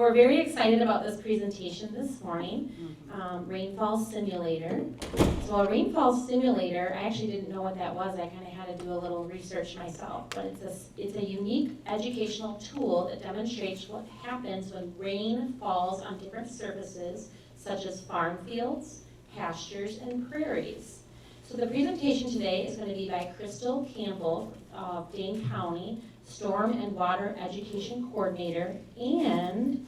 we're very excited about this presentation this morning, Rainfall Simulator. So a Rainfall Simulator, I actually didn't know what that was. I kind of had to do a little research myself, but it's a unique educational tool that demonstrates what happens when rain falls on different surfaces, such as farm fields, pastures, and prairies. So the presentation today is going to be by Christal Campbell of Dane County, Storm and Water Education Coordinator, and,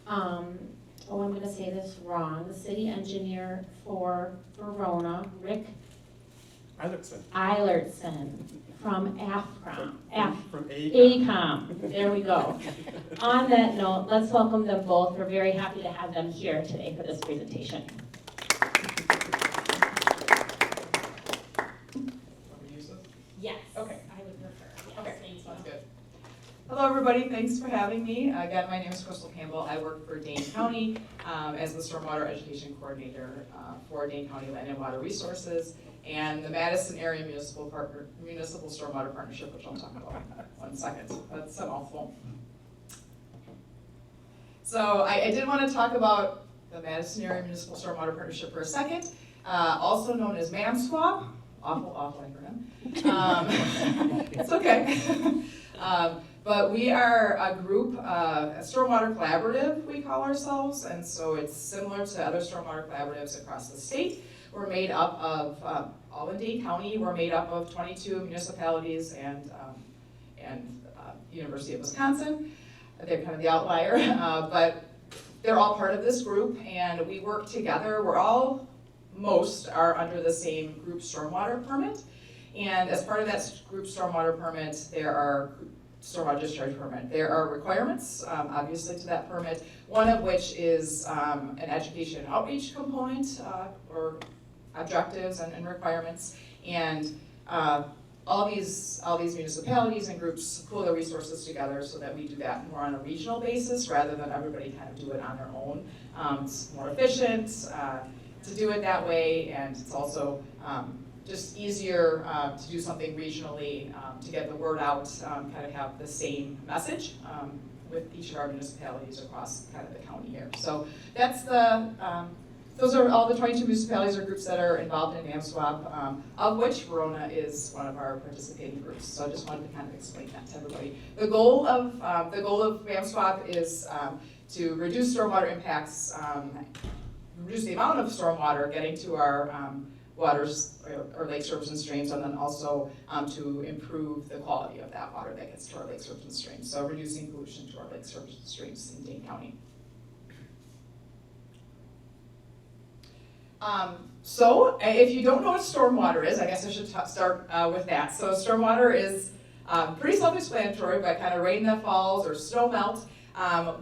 I'm going to say this wrong, the city engineer for Verona, Rick Eilertson from AECOM. From AECOM. AECOM. There we go. On that note, let's welcome them both. We're very happy to have them here today for this presentation. Yes. Okay. I would prefer. Yes, Okay, thank you. sounds good. Hello, everybody. Thanks for having me. Again, my name is Christal Campbell. I work for Dane County as the Stormwater Education Coordinator for Dane County Land and Water Resources and the Madison Area Municipal Stormwater Partnership, which I'll talk about in 1 second. That's a mouthful. So I did want to talk about the Madison Area Municipal Stormwater Partnership for a second, also known as MAMSWAP. Awful acronym. It's okay. But we are a group, a stormwater collaborative, we call ourselves, and so it's similar to other stormwater collaboratives across the state. We're made up of, all in Dane County, we're made up of 22 municipalities and University of Wisconsin. They're kind of the outlier, but they're all part of this group, and we work together. Most are under the same group stormwater permit, and as part of that group stormwater permit, there are stormwater discharge permit. There are requirements, obviously, to that permit, one of which is an education and outreach component, or objectives and requirements, and all these municipalities and groups pool their resources together so that we do that more on a regional basis rather than everybody kind of do it on their own. It's more efficient to do it that way, and it's also just easier to do something regionally to get the word out, kind of have the same message with each of our municipalities across kind of the county here. So that's those are all the 22 municipalities or groups that are involved in MAMSWAP, of which Verona is one of our participating groups. So I just wanted to kind of explain that to everybody. The goal of MAMSWAP is to reduce stormwater impacts, reduce the amount of stormwater getting to our waters or lake rivers and streams, and then also to improve the quality of that water that gets to our lake rivers and streams. So reducing pollution to our lake rivers and streams in Dane County. So if you don't know what stormwater is, I guess I should start with that. So stormwater is pretty self-explanatory, but kind of rain that falls or snow melt.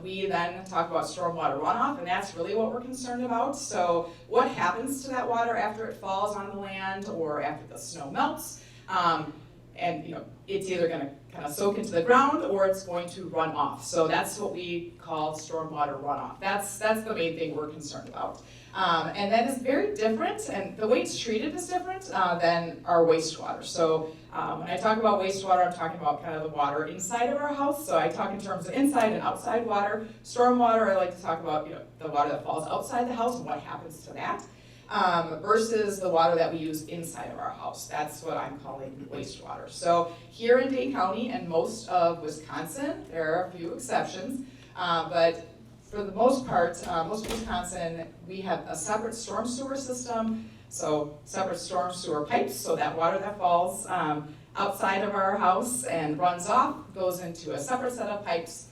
We then talk about stormwater runoff, and that's really what we're concerned about. So what happens to that water after it falls on the land or after the snow melts? And it's either going to kind of soak into the ground or it's going to run off. So that's what we call stormwater runoff. That's the main thing we're concerned about. And that is very different, and the way it's treated is different than our wastewater. So when I talk about wastewater, I'm talking about kind of the water inside of our house. So I talk in terms of inside and outside water. Stormwater, I like to talk about the water that falls outside the house and what happens to that, versus the water that we use inside of our house. That's what I'm calling wastewater. So here in Dane County and most of Wisconsin, there are a few exceptions, but for the most part, most of Wisconsin, we have a separate storm sewer system, so separate storm sewer pipes, so that water that falls outside of our house and runs off goes into a separate set of pipes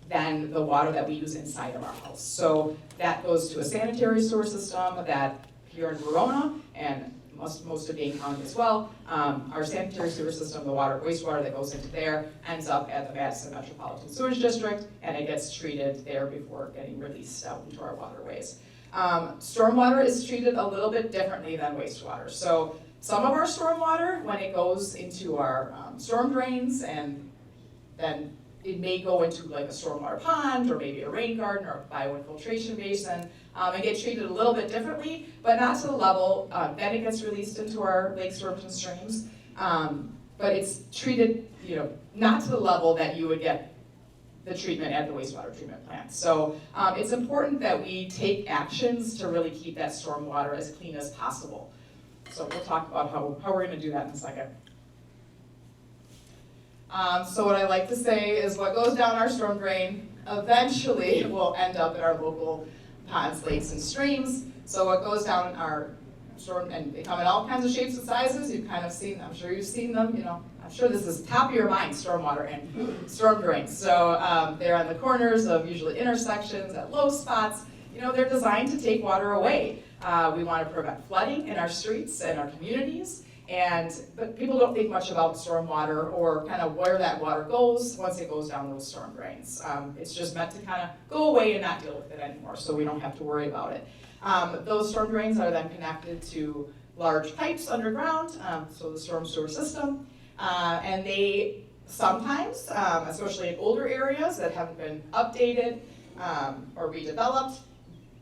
than the water that we use inside of our house. So that goes to a sanitary sewer system that here in Verona and most of Dane County as well, our sanitary sewer system, the wastewater that goes into there ends up at the Madison Metropolitan Sewage District, and it gets treated there before getting released out into our waterways. Stormwater is treated a little bit differently than wastewater. So some of our stormwater, when it goes into our storm drains, and then it may go into like a stormwater pond or maybe a rain garden or a bioinfiltration basin, and get treated a little bit differently, but not to the level, then it gets released into our lakes, rivers, and streams, but it's treated, not to the level that you would get the treatment at the wastewater treatment plant. So it's important that we take actions to really keep that stormwater as clean as possible. So we'll talk about how we're going to do that in a second. So what I like to say is what goes down our storm drain eventually will end up in our local ponds, lakes, and streams. So what goes down our storm, and they come in all kinds of shapes and sizes. You've kind of seen, I'm sure you've seen them, you know. I'm sure this is top of your mind, stormwater and storm drains. So they're on the corners of usually intersections, at low spots. You know, they're designed to take water away. We want to prevent flooding in our streets and our communities. But people don't think much about stormwater or kind of where that water goes once it goes down those storm drains. It's just meant to kind of go away and not deal with it anymore, so we don't have to worry about it. Those storm drains are then connected to large pipes underground, so the storm sewer system. And they sometimes, especially in older areas that haven't been updated or redeveloped,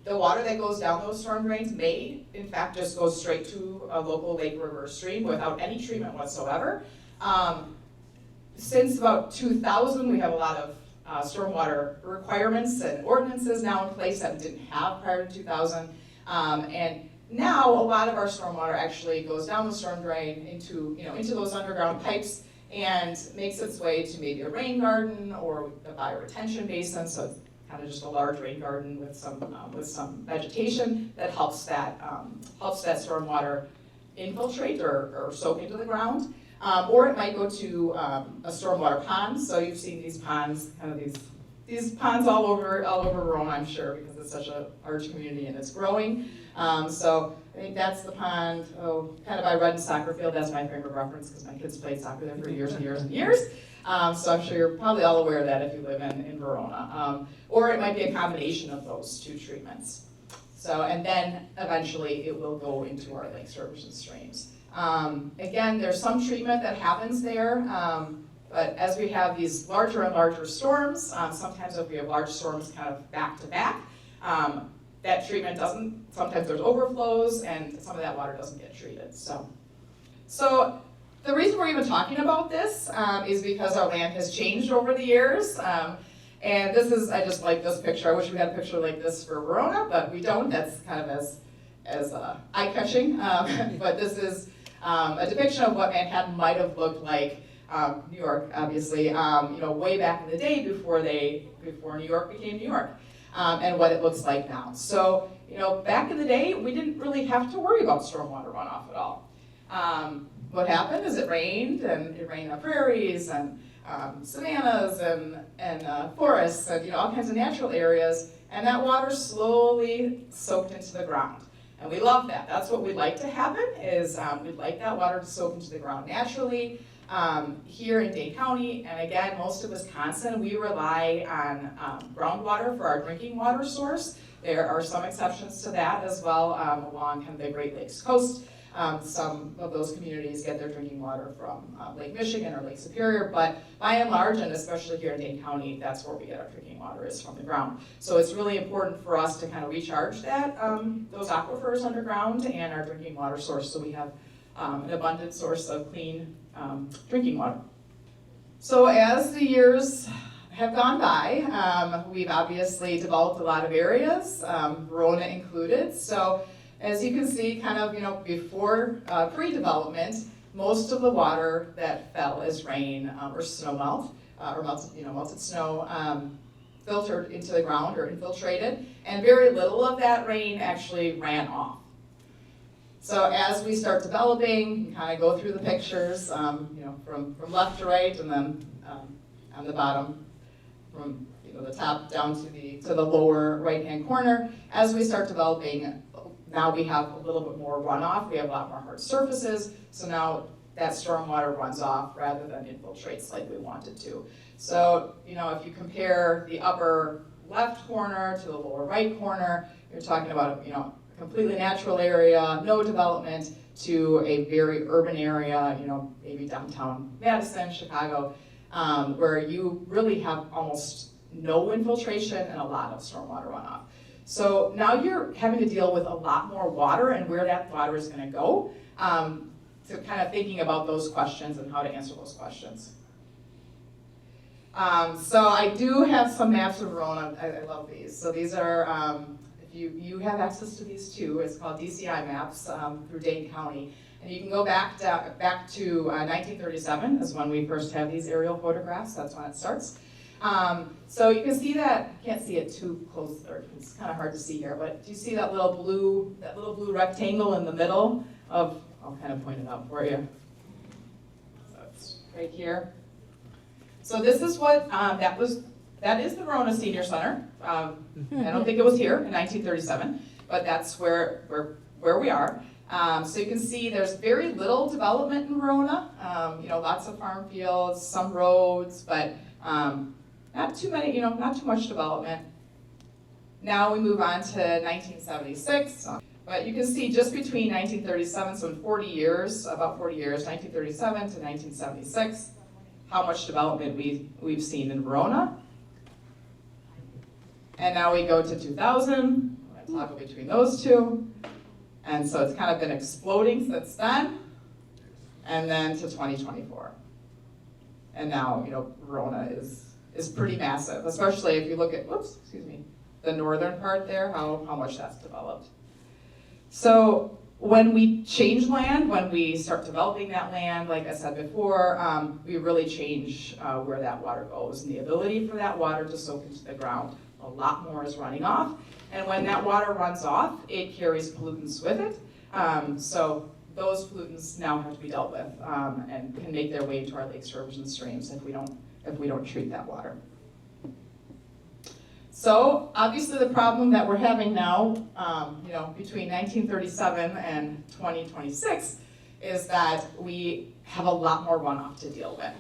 the water that goes down those storm drains may, in fact, just go straight to a local lake, river, or stream without any treatment whatsoever. Since about 2000, we have a lot of stormwater requirements and ordinances now in place that we didn't have prior to 2000. And now a lot of our stormwater actually goes down the storm drain into those underground pipes and makes its way to maybe a rain garden or a bioretention basin. So it's kind of just a large rain garden with some vegetation that helps that stormwater infiltrate or soak into the ground. Or it might go to a stormwater pond. So you've seen these ponds, kind of these ponds all over Verona, I'm sure, because it's such a large community and it's growing. So I think that's the pond, kind of by Redden Soccer Field. That's my frame of reference because my kids played soccer there for years and years and years. So I'm sure you're probably all aware of that if you live in Verona. Or it might be a combination of those two treatments. So, and then eventually it will go into our lakes, rivers, and streams. Again, there's some treatment that happens there, but as we have these larger and larger storms, sometimes if we have large storms kind of back to back, that treatment doesn't, sometimes there's overflows and some of that water doesn't get treated. So the reason we're even talking about this is because our land has changed over the years. And this is, I just like this picture. I wish we had a picture like this for Verona, but we don't. That's kind of as eye-catching. But this is a depiction of what Manhattan might have looked like. New York, obviously, way back in the day before New York became New York, and what it looks like now. So, back in the day, we didn't really have to worry about stormwater runoff at all. What happened is it rained on the prairies and savannas and forests and all kinds of natural areas, and that water slowly soaked into the ground. And we love that. That's what we'd like to happen, is we'd like that water to soak into the ground naturally. Here in Dane County, and again, most of Wisconsin, we rely on groundwater for our drinking water source. There are some exceptions to that as well along kind of the Great Lakes coast. Some of those communities get their drinking water from Lake Michigan or Lake Superior, but by and large, and especially here in Dane County, that's where we get our drinking water, is from the ground. So it's really important for us to kind of recharge those aquifers underground and our drinking water source, so we have an abundant source of clean drinking water. So as the years have gone by, we've obviously developed a lot of areas, Verona included. So as you can see, kind of, before pre-development, most of the water that fell as rain or snow melt, or melted snow, filtered into the ground or infiltrated, and very little of that rain actually ran off. So as we start developing, you kind of go through the pictures, from left to right, and then on the bottom, from the top down to the lower right-hand corner. As we start developing, now we have a little bit more runoff. We have a lot more hard surfaces, so now that stormwater runs off rather than infiltrates like we want it to. So, if you compare the upper left corner to the lower right corner, you're talking about a completely natural area, no development, to a very urban area, maybe downtown Madison, Chicago, where you really have almost no infiltration and a lot of stormwater runoff. So now you're having to deal with a lot more water and where that water is going to go. So kind of thinking about those questions and how to answer those questions. So I do have some maps of Verona. I love these. So these are, if you have access to these too, it's called DCI maps through Dane County. And you can go back to 1937 is when we first have these aerial photographs. That's when it starts. So you can see that, you can't see it too close, or it's kind of hard to see here, but do you see that little blue rectangle in the middle of, I'll kind of point it out for you. So it's right here. So this is what, that is the Verona Senior Center. I don't think it was here in 1937, but that's where we are. So you can see there's very little development in Verona. Lots of farm fields, some roads, but not too many, not too much development. Now we move on to 1976. But you can see just between 1937, so in 40 years, about 40 years, 1937 to 1976, how much development we've seen in Verona. And now we go to 2000, I'm gonna toggle between those two. And so it's kind of been exploding since then, and then to 2024. And now, Verona is pretty massive, especially if you look at, the northern part there, how much that's developed. So when we change land, when we start developing that land, like I said before, we really change where that water goes and the ability for that water to soak into the ground. A lot more is running off. And when that water runs off, it carries pollutants with it. So those pollutants now have to be dealt with and can make their way into our lakes, rivers, and streams if we don't treat that water. So obviously the problem that we're having now, between 1937 and 2026, is that we have a lot more runoff to deal with.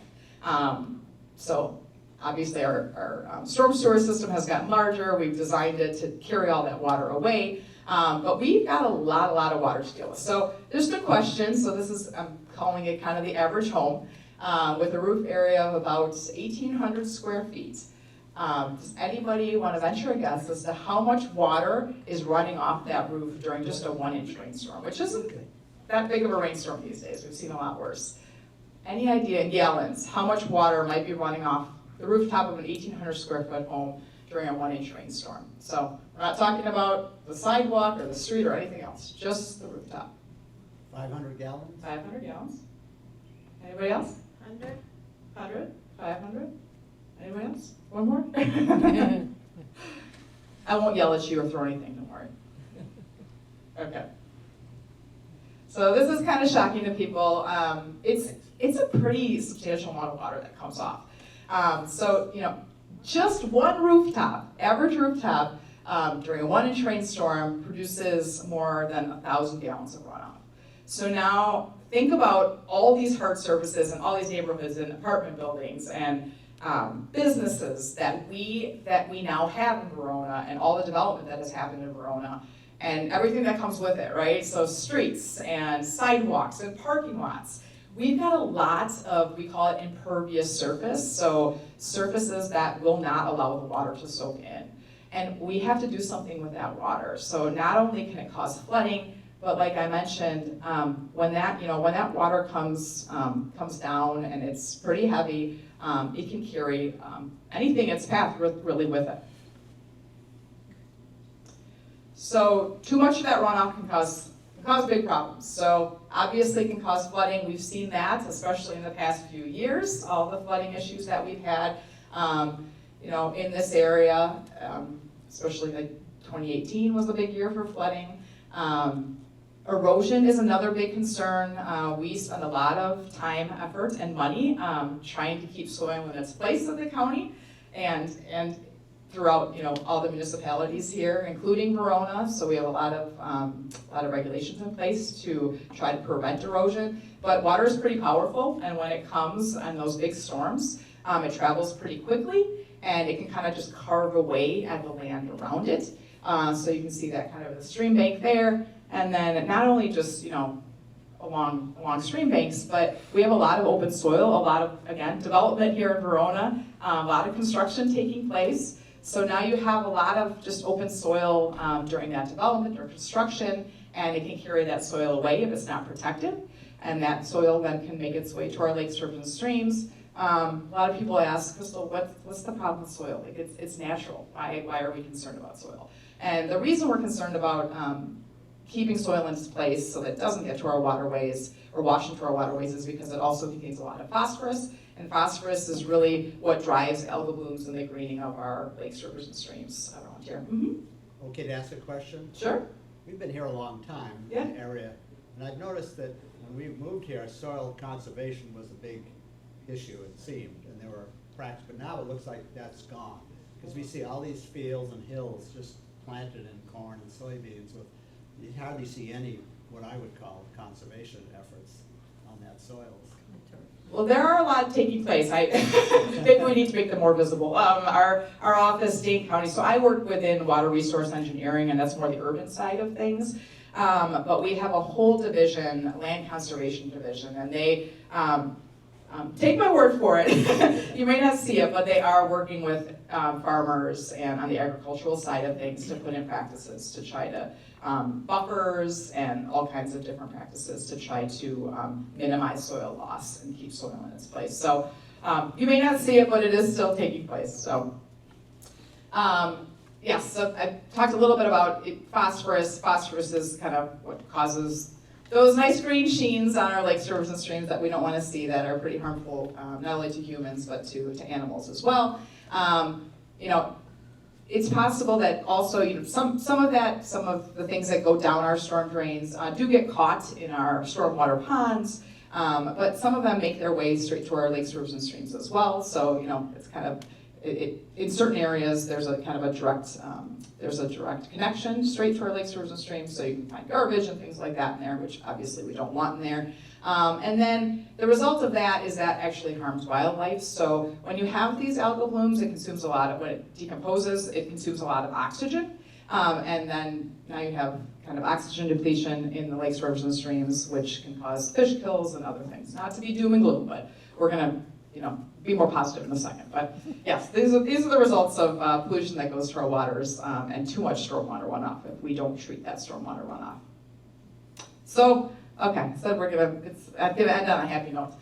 So obviously our storm sewer system has gotten larger. We've designed it to carry all that water away, but we've got a lot of water to deal with. So there's the question. So this is, I'm calling it kind of the average home with a roof area of about 1,800 square feet. Does anybody want to venture a guess as to how much water is running off that roof during just a 1-inch rainstorm, which isn't that big of a rainstorm these days. We've seen a lot worse. Any idea in gallons how much water might be running off the rooftop of an 1,800 square foot home during a 1-inch rainstorm? So we're not talking about the sidewalk or the street or anything else, just the rooftop. 500 gallons? 500 gallons. Anybody else? 100? 100? 500? Anybody else? One more? I won't yell at you or throw anything, don't worry. Okay. So this is kind of shocking to people. It's a pretty substantial amount of water that comes off. So, just one rooftop, average rooftop, during a 1-inch rainstorm produces more than 1,000 gallons of runoff. So now think about all these hard surfaces and all these neighborhoods and apartment buildings and businesses that we now have in Verona, and all the development that has happened in Verona and everything that comes with it, right? So streets and sidewalks and parking lots. We've got a lot of, we call it impervious surface, so surfaces that will not allow the water to soak in. And we have to do something with that water. So not only can it cause flooding, but like I mentioned, when that water comes down and it's pretty heavy, it can carry anything in its path really with it. So too much of that runoff can cause big problems. So obviously it can cause flooding. We've seen that, especially in the past few years, all the flooding issues that we've had, in this area, especially like 2018 was a big year for flooding. Erosion is another big concern. We spend a lot of time, effort, and money trying to keep soil in its place in the county and throughout all the municipalities here, including Verona. So we have a lot of regulations in place to try to prevent erosion. But water is pretty powerful, and when it comes on those big storms, it travels pretty quickly, and it can kind of just carve away at the land around it. So you can see that kind of in the stream bank there. And then not only just, along stream banks, but we have a lot of open soil, a lot of, again, development here in Verona, a lot of construction taking place. So now you have a lot of just open soil during that development or construction, and it can carry that soil away if it's not protected. And that soil then can make its way to our lakes, rivers, and streams, A lot of people ask, Christal, what's the problem with soil? Like it's natural. Why are we concerned about soil? And the reason we're concerned about keeping soil in its place so that it doesn't get to our waterways or wash into our waterways is because it also contains a lot of phosphorus. And phosphorus is really what drives algal blooms and the greening of our lakes, rivers, and streams around here. Mm-hmm. Okay to ask a question? Sure. We've been here a long time in the area, and I've noticed that when we moved here, soil conservation was a big issue, it seemed, and there were cracks, but now it looks like that's gone. Because we see all these fields and hills just planted in corn and soybeans with, you hardly see any, what I would call conservation efforts on that soil. Well, there are a lot taking place. I think we need to make them more visible. Our office, Dane County, so I work within water resource engineering, and that's more the urban side of things. But we have a whole division, land conservation division, and they, take my word for it, you may not see it, but they are working with farmers and on the agricultural side of things to put in practices to try to buffers and all kinds of different practices to try to minimize soil loss and keep soil in its place. So you may not see it, but it is still taking place. So yes, so I talked a little bit about phosphorus. Phosphorus is kind of what causes those nice green sheens on our lakes, rivers, and streams that we don't want to see that are pretty harmful, not only to humans, but to animals as well. You know, it's possible that also, you know, some of the things that go down our storm drains do get caught in our stormwater ponds, but some of them make their way straight to our lakes, rivers, and streams as well. So, you know, it's kind of, in certain areas, there's a kind of a direct connection straight to our lakes, rivers, and streams, so you can find garbage and things like that in there, which obviously we don't want in there. And then the result of that is that actually harms wildlife. So when you have these algal blooms, it consumes a lot of, when it decomposes, it consumes a lot of oxygen. And then now you have kind of oxygen depletion in the lakes, rivers, and streams, which can cause fish kills and other things. Not to be doom and gloom, but we're gonna, you know, be more positive in a second. But yes, these are the results of pollution that goes to our waters and too much stormwater runoff if we don't treat that stormwater runoff. So, okay, so I'm gonna end on a happy note.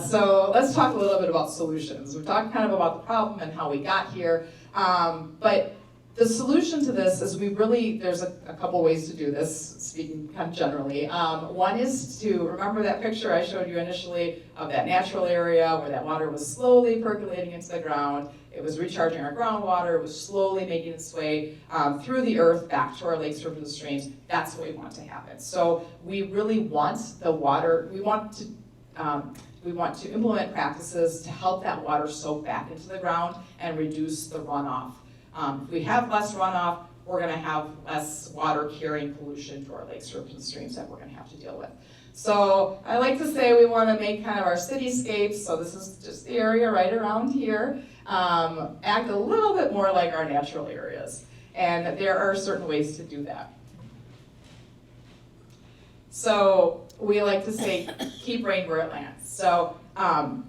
So let's talk a little bit about solutions. We've talked kind of about the problem and how we got here, but the solution to this is there's a couple ways to do this, speaking kind of generally. One is to remember that picture I showed you initially of that natural area where that water was slowly percolating into the ground. It was recharging our groundwater. It was slowly making its way through the earth back to our lakes, rivers, and streams. That's what we want to happen. So we really want the water, we want to implement practices to help that water soak back into the ground and reduce the runoff. If we have less runoff, we're going to have less water carrying pollution to our lakes, rivers, and streams that we're going to have to deal with. So I like to say we want to make kind of our cityscapes, so this is just the area right around here, act a little bit more like our natural areas. And there are certain ways to do that. So we like to say, keep rain where it lands. So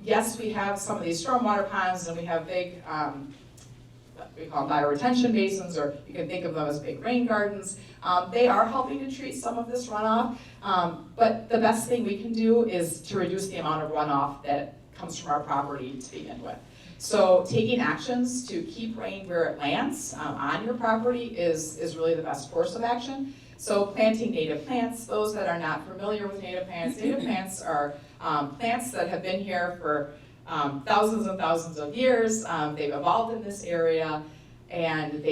yes, we have some of these stormwater ponds, and we have big, we call them bioretention basins, or you can think of them as big rain gardens. They are helping to treat some of this runoff, but the best thing we can do is to reduce the amount of runoff that comes from our property to begin with. So taking actions to keep rain where it lands on your property is really the best course of action. So planting native plants, those that are not familiar with native plants are plants that have been here for thousands and thousands of years. They've evolved in this area, and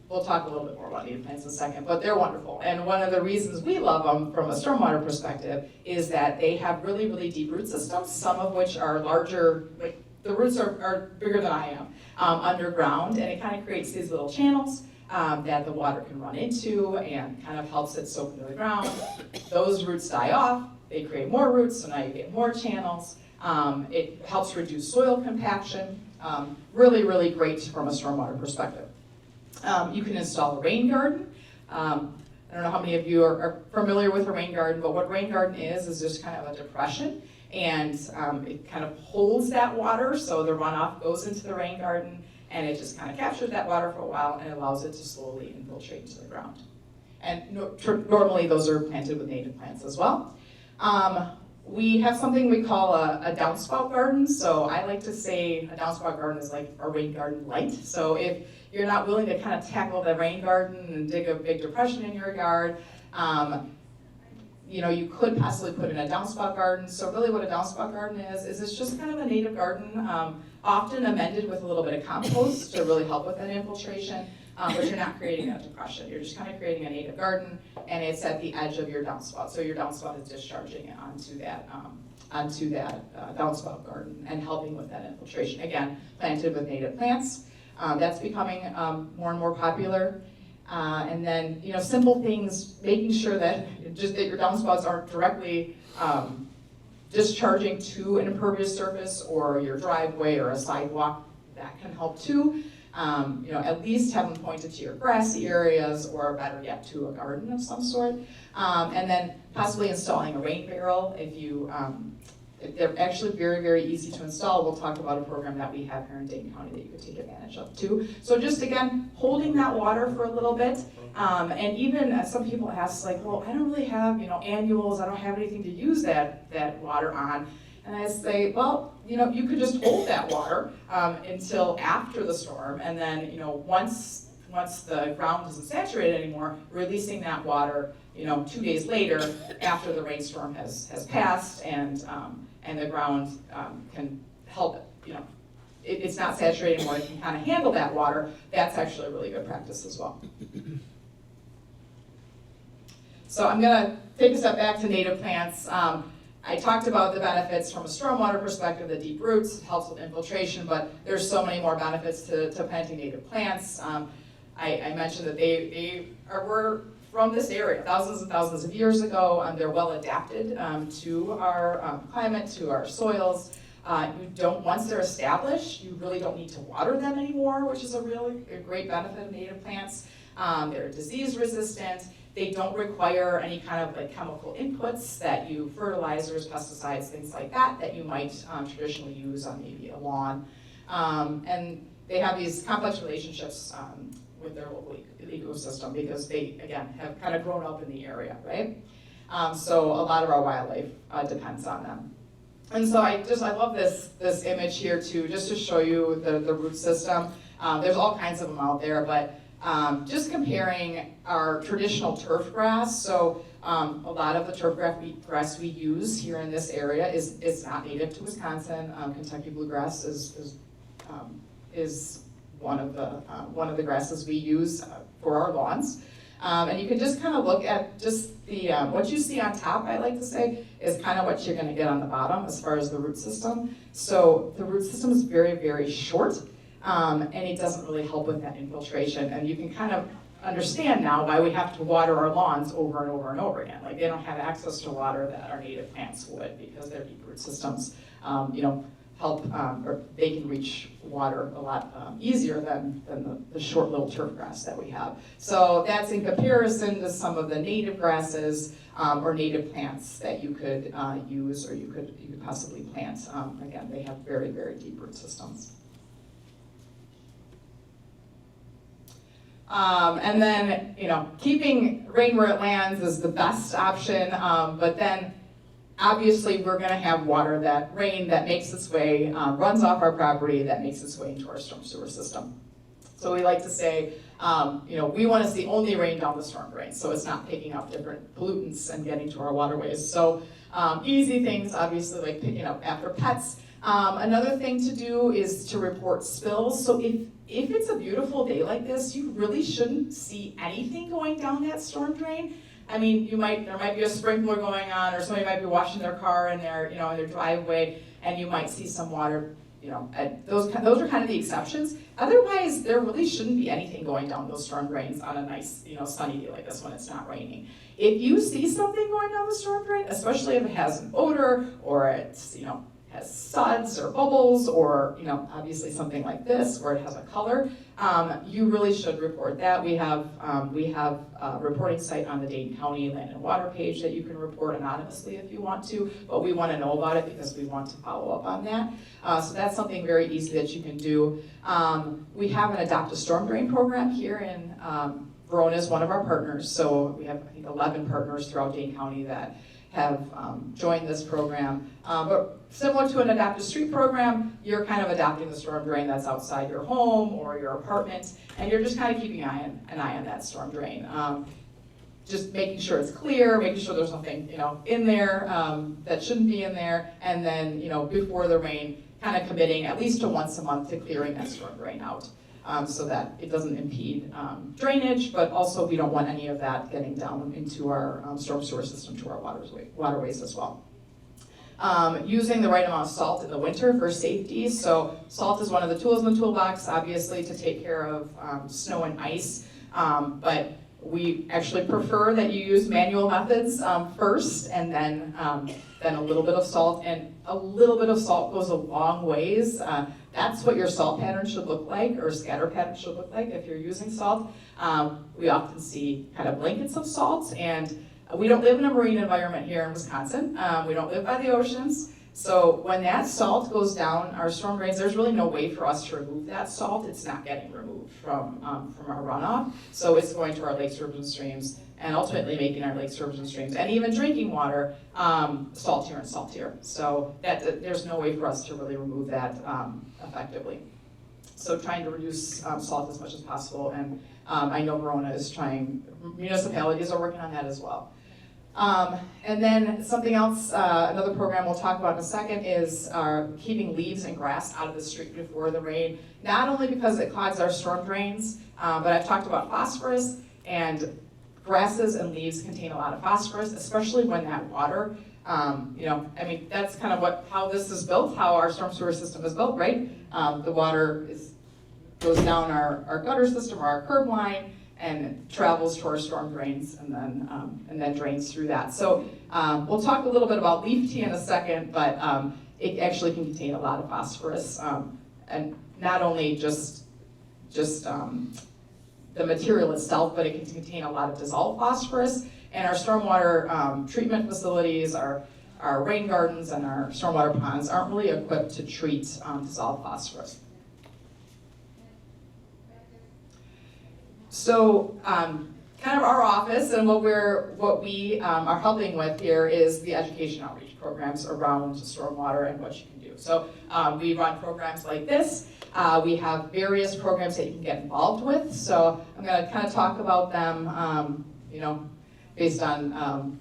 we'll talk a little bit more about native plants in a second, but they're wonderful. And one of the reasons we love them from a stormwater perspective is that they have really, really deep root systems, some of which are larger, like the roots are bigger than I am, underground, and it kind of creates these little channels that the water can run into and kind of helps it soak into the ground. Those roots die off, they create more roots, so now you get more channels. It helps reduce soil compaction. Really, really great from a stormwater perspective. You can install a rain garden. I don't know how many of you are familiar with a rain garden, but what rain garden is just kind of a depression, and it kind of holds that water, so the runoff goes into the rain garden, and it just kind of captures that water for a while and allows it to slowly infiltrate into the ground. And normally those are planted with native plants as well. We have something we call a downspout garden. So I like to say a downspout garden is like a rain garden light. So if you're not willing to kind of tackle the rain garden and dig a big depression in your yard, you could possibly put in a downspout garden. So really what a downspout garden is it's just kind of a native garden, often amended with a little bit of compost to really help with that infiltration, but you're not creating a depression. You're just kind of creating a native garden, and it's at the edge of your downspout. So your downspout is discharging it onto that downspout garden and helping with that infiltration. Again, planted with native plants. That's becoming more and more popular. And then, simple things, making sure that your downspouts aren't directly discharging to an impervious surface or your driveway or a sidewalk. That can help too. At least have them pointed to your grassy areas, or better yet, to a garden of some sort. And then possibly installing a rain barrel if they're actually very, very easy to install. We'll talk about a program that we have here in Dane County that you could take advantage of too. So just again, holding that water for a little bit. And even some people ask, like, well, I don't really have, annuals, I don't have anything to use that water on. And I say, well, you could just hold that water until after the storm, and then, once the ground isn't saturated anymore, releasing that water, 2 days later after the rainstorm has passed, and the ground can help, it's not saturated anymore, it can kind of handle that water. That's actually a really good practice as well. So I'm gonna take a step back to native plants. I talked about the benefits from a stormwater perspective, the deep roots, helps with infiltration, but there's so many more benefits to planting native plants. I mentioned that they were from this area thousands and thousands of years ago, and they're well adapted to our climate, to our soils. Once they're established, you really don't need to water them anymore, which is a great benefit of native plants. They're disease resistant. They don't require any kind of chemical inputs fertilizers, pesticides, things like that you might traditionally use on maybe a lawn. And they have these complex relationships with their local ecosystem because they, again, have kind of grown up in the area, right? So a lot of our wildlife depends on them. And so I love this image here too, just to show you the root system. There's all kinds of them out there, but just comparing our traditional turf grass. So a lot of the turf grass we use here in this area is not native to Wisconsin. Kentucky bluegrass is one of the grasses we use for our lawns. And you can just kind of look at just the what you see on top, I like to say, is kind of what you're going to get on the bottom as far as the root system. So the root system is very, very short, and it doesn't really help with that infiltration. And you can kind of understand now why we have to water our lawns over and over and over again. Like, they don't have access to water that our native plants would, because their deep root systems, help, or they can reach water a lot easier than the short little turf grass that we have. So that's in comparison to some of the native grasses or native plants that you could use, or you could possibly plant. Again, they have very, very deep root systems. And then, keeping rain where it lands is the best option, but then obviously we're gonna have rain that makes its way, runs off our property, that makes its way into our storm sewer system. So we like to say, we wanna see only rain down the storm drain, so it's not picking up different pollutants and getting to our waterways. So easy things, obviously, like picking up after pets. Another thing to do is to report spills. So if it's a beautiful day like this, you really shouldn't see anything going down that storm drain. I mean, there might be a sprinkler going on, or somebody might be washing their car in their driveway, and you might see some water. Those are kind of the exceptions. Otherwise, there really shouldn't be anything going down those storm drains on a nice, sunny day like this when it's not raining. If you see something going down the storm drain, especially if it has an odor, or it's, has suds or bubbles, or obviously something like this where it has a color, you really should report that. We have a reporting site on the Dane County Land and Water page that you can report anonymously if you want to, but we want to know about it because we want to follow up on that. So that's something very easy that you can do. We have an Adopt a Storm Drain program here in Verona is one of our partners. So we have, I think, 11 partners throughout Dane County that have joined this program. But similar to an adaptive street program, you're kind of adapting the storm drain that's outside your home or your apartment, and you're just kind of keeping an eye on that storm drain. Just making sure it's clear, making sure there's nothing, in there that shouldn't be in there, and then, before the rain, kind of committing at least to once a month to clearing that storm drain out, so that it doesn't impede drainage, but also we don't want any of that getting down into our storm sewer system, to our waterways as well. Using the right amount of salt in the winter for safety. So salt is one of the tools in the toolbox, obviously, to take care of snow and ice, but we actually prefer that you use manual methods first, and then a little bit of salt, and a little bit of salt goes a long ways. That's what your salt pattern should look like, or scatter pattern should look like if you're using salt. We often see kind of blankets of salt, and we don't live in a marine environment here in Wisconsin. We don't live by the oceans. So when that salt goes down our storm drains, there's really no way for us to remove that salt. It's not getting removed from our runoff. So it's going to our lakes, rivers, and streams, and ultimately making our lakes, rivers, and streams, and even drinking water, saltier and saltier. So there's no way for us to really remove that effectively. So trying to reduce salt as much as possible, and I know Verona is trying, municipalities are working on that as well. And then something else, another program we'll talk about in a second is keeping leaves and grass out of the street before the rain. Not only because it clogs our storm drains, but I've talked about phosphorus, and grasses and leaves contain a lot of phosphorus, especially when that water, that's kind of how this is built, how our storm sewer system is built, right? The water goes down our gutter system or our curb line, and travels to our storm drains, and then drains through that. So we'll talk a little bit about leaf tea in a second, but it actually can contain a lot of phosphorus, and not only just the material itself, but it can contain a lot of dissolved phosphorus. And our stormwater treatment facilities, our rain gardens, and our stormwater ponds aren't really equipped to treat dissolved phosphorus. So kind of our office and what we are helping with here is the education outreach programs around stormwater and what you can do. So we run programs like this. We have various programs that you can get involved with. So I'm going to kind of talk about them, based on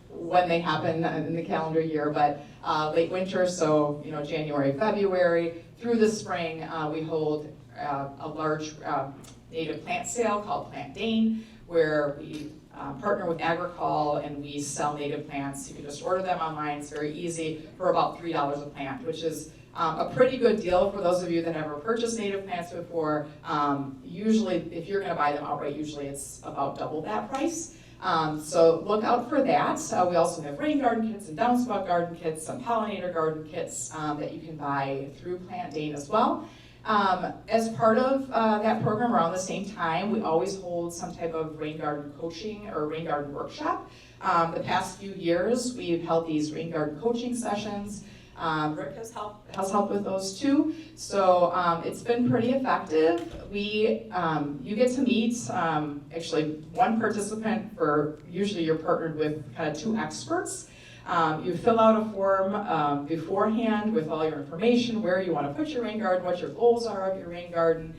when they happen in the calendar year. But late winter, so January, February, through the spring, we hold a large native plant sale called Plant Dane, where we partner with AECOM and we sell native plants. You can just order them online. It's very easy for about $3 a plant, which is a pretty good deal for those of you that have ever purchased native plants before. Usually, if you're going to buy them outright, usually it's about double that price. So look out for that. We also have rain garden kits and downspout garden kits, some pollinator garden kits that you can buy through Plant Dane as well. As part of that program, around the same time, we always hold some type of rain garden coaching or rain garden workshop. The past few years, we've held these rain garden coaching sessions. Rick has helped with those too. So it's been pretty effective. You get to meet actually one participant usually you're partnered with kind of 2 experts. You fill out a form beforehand with all your information, where you want to put your rain garden, what your goals are of your rain garden.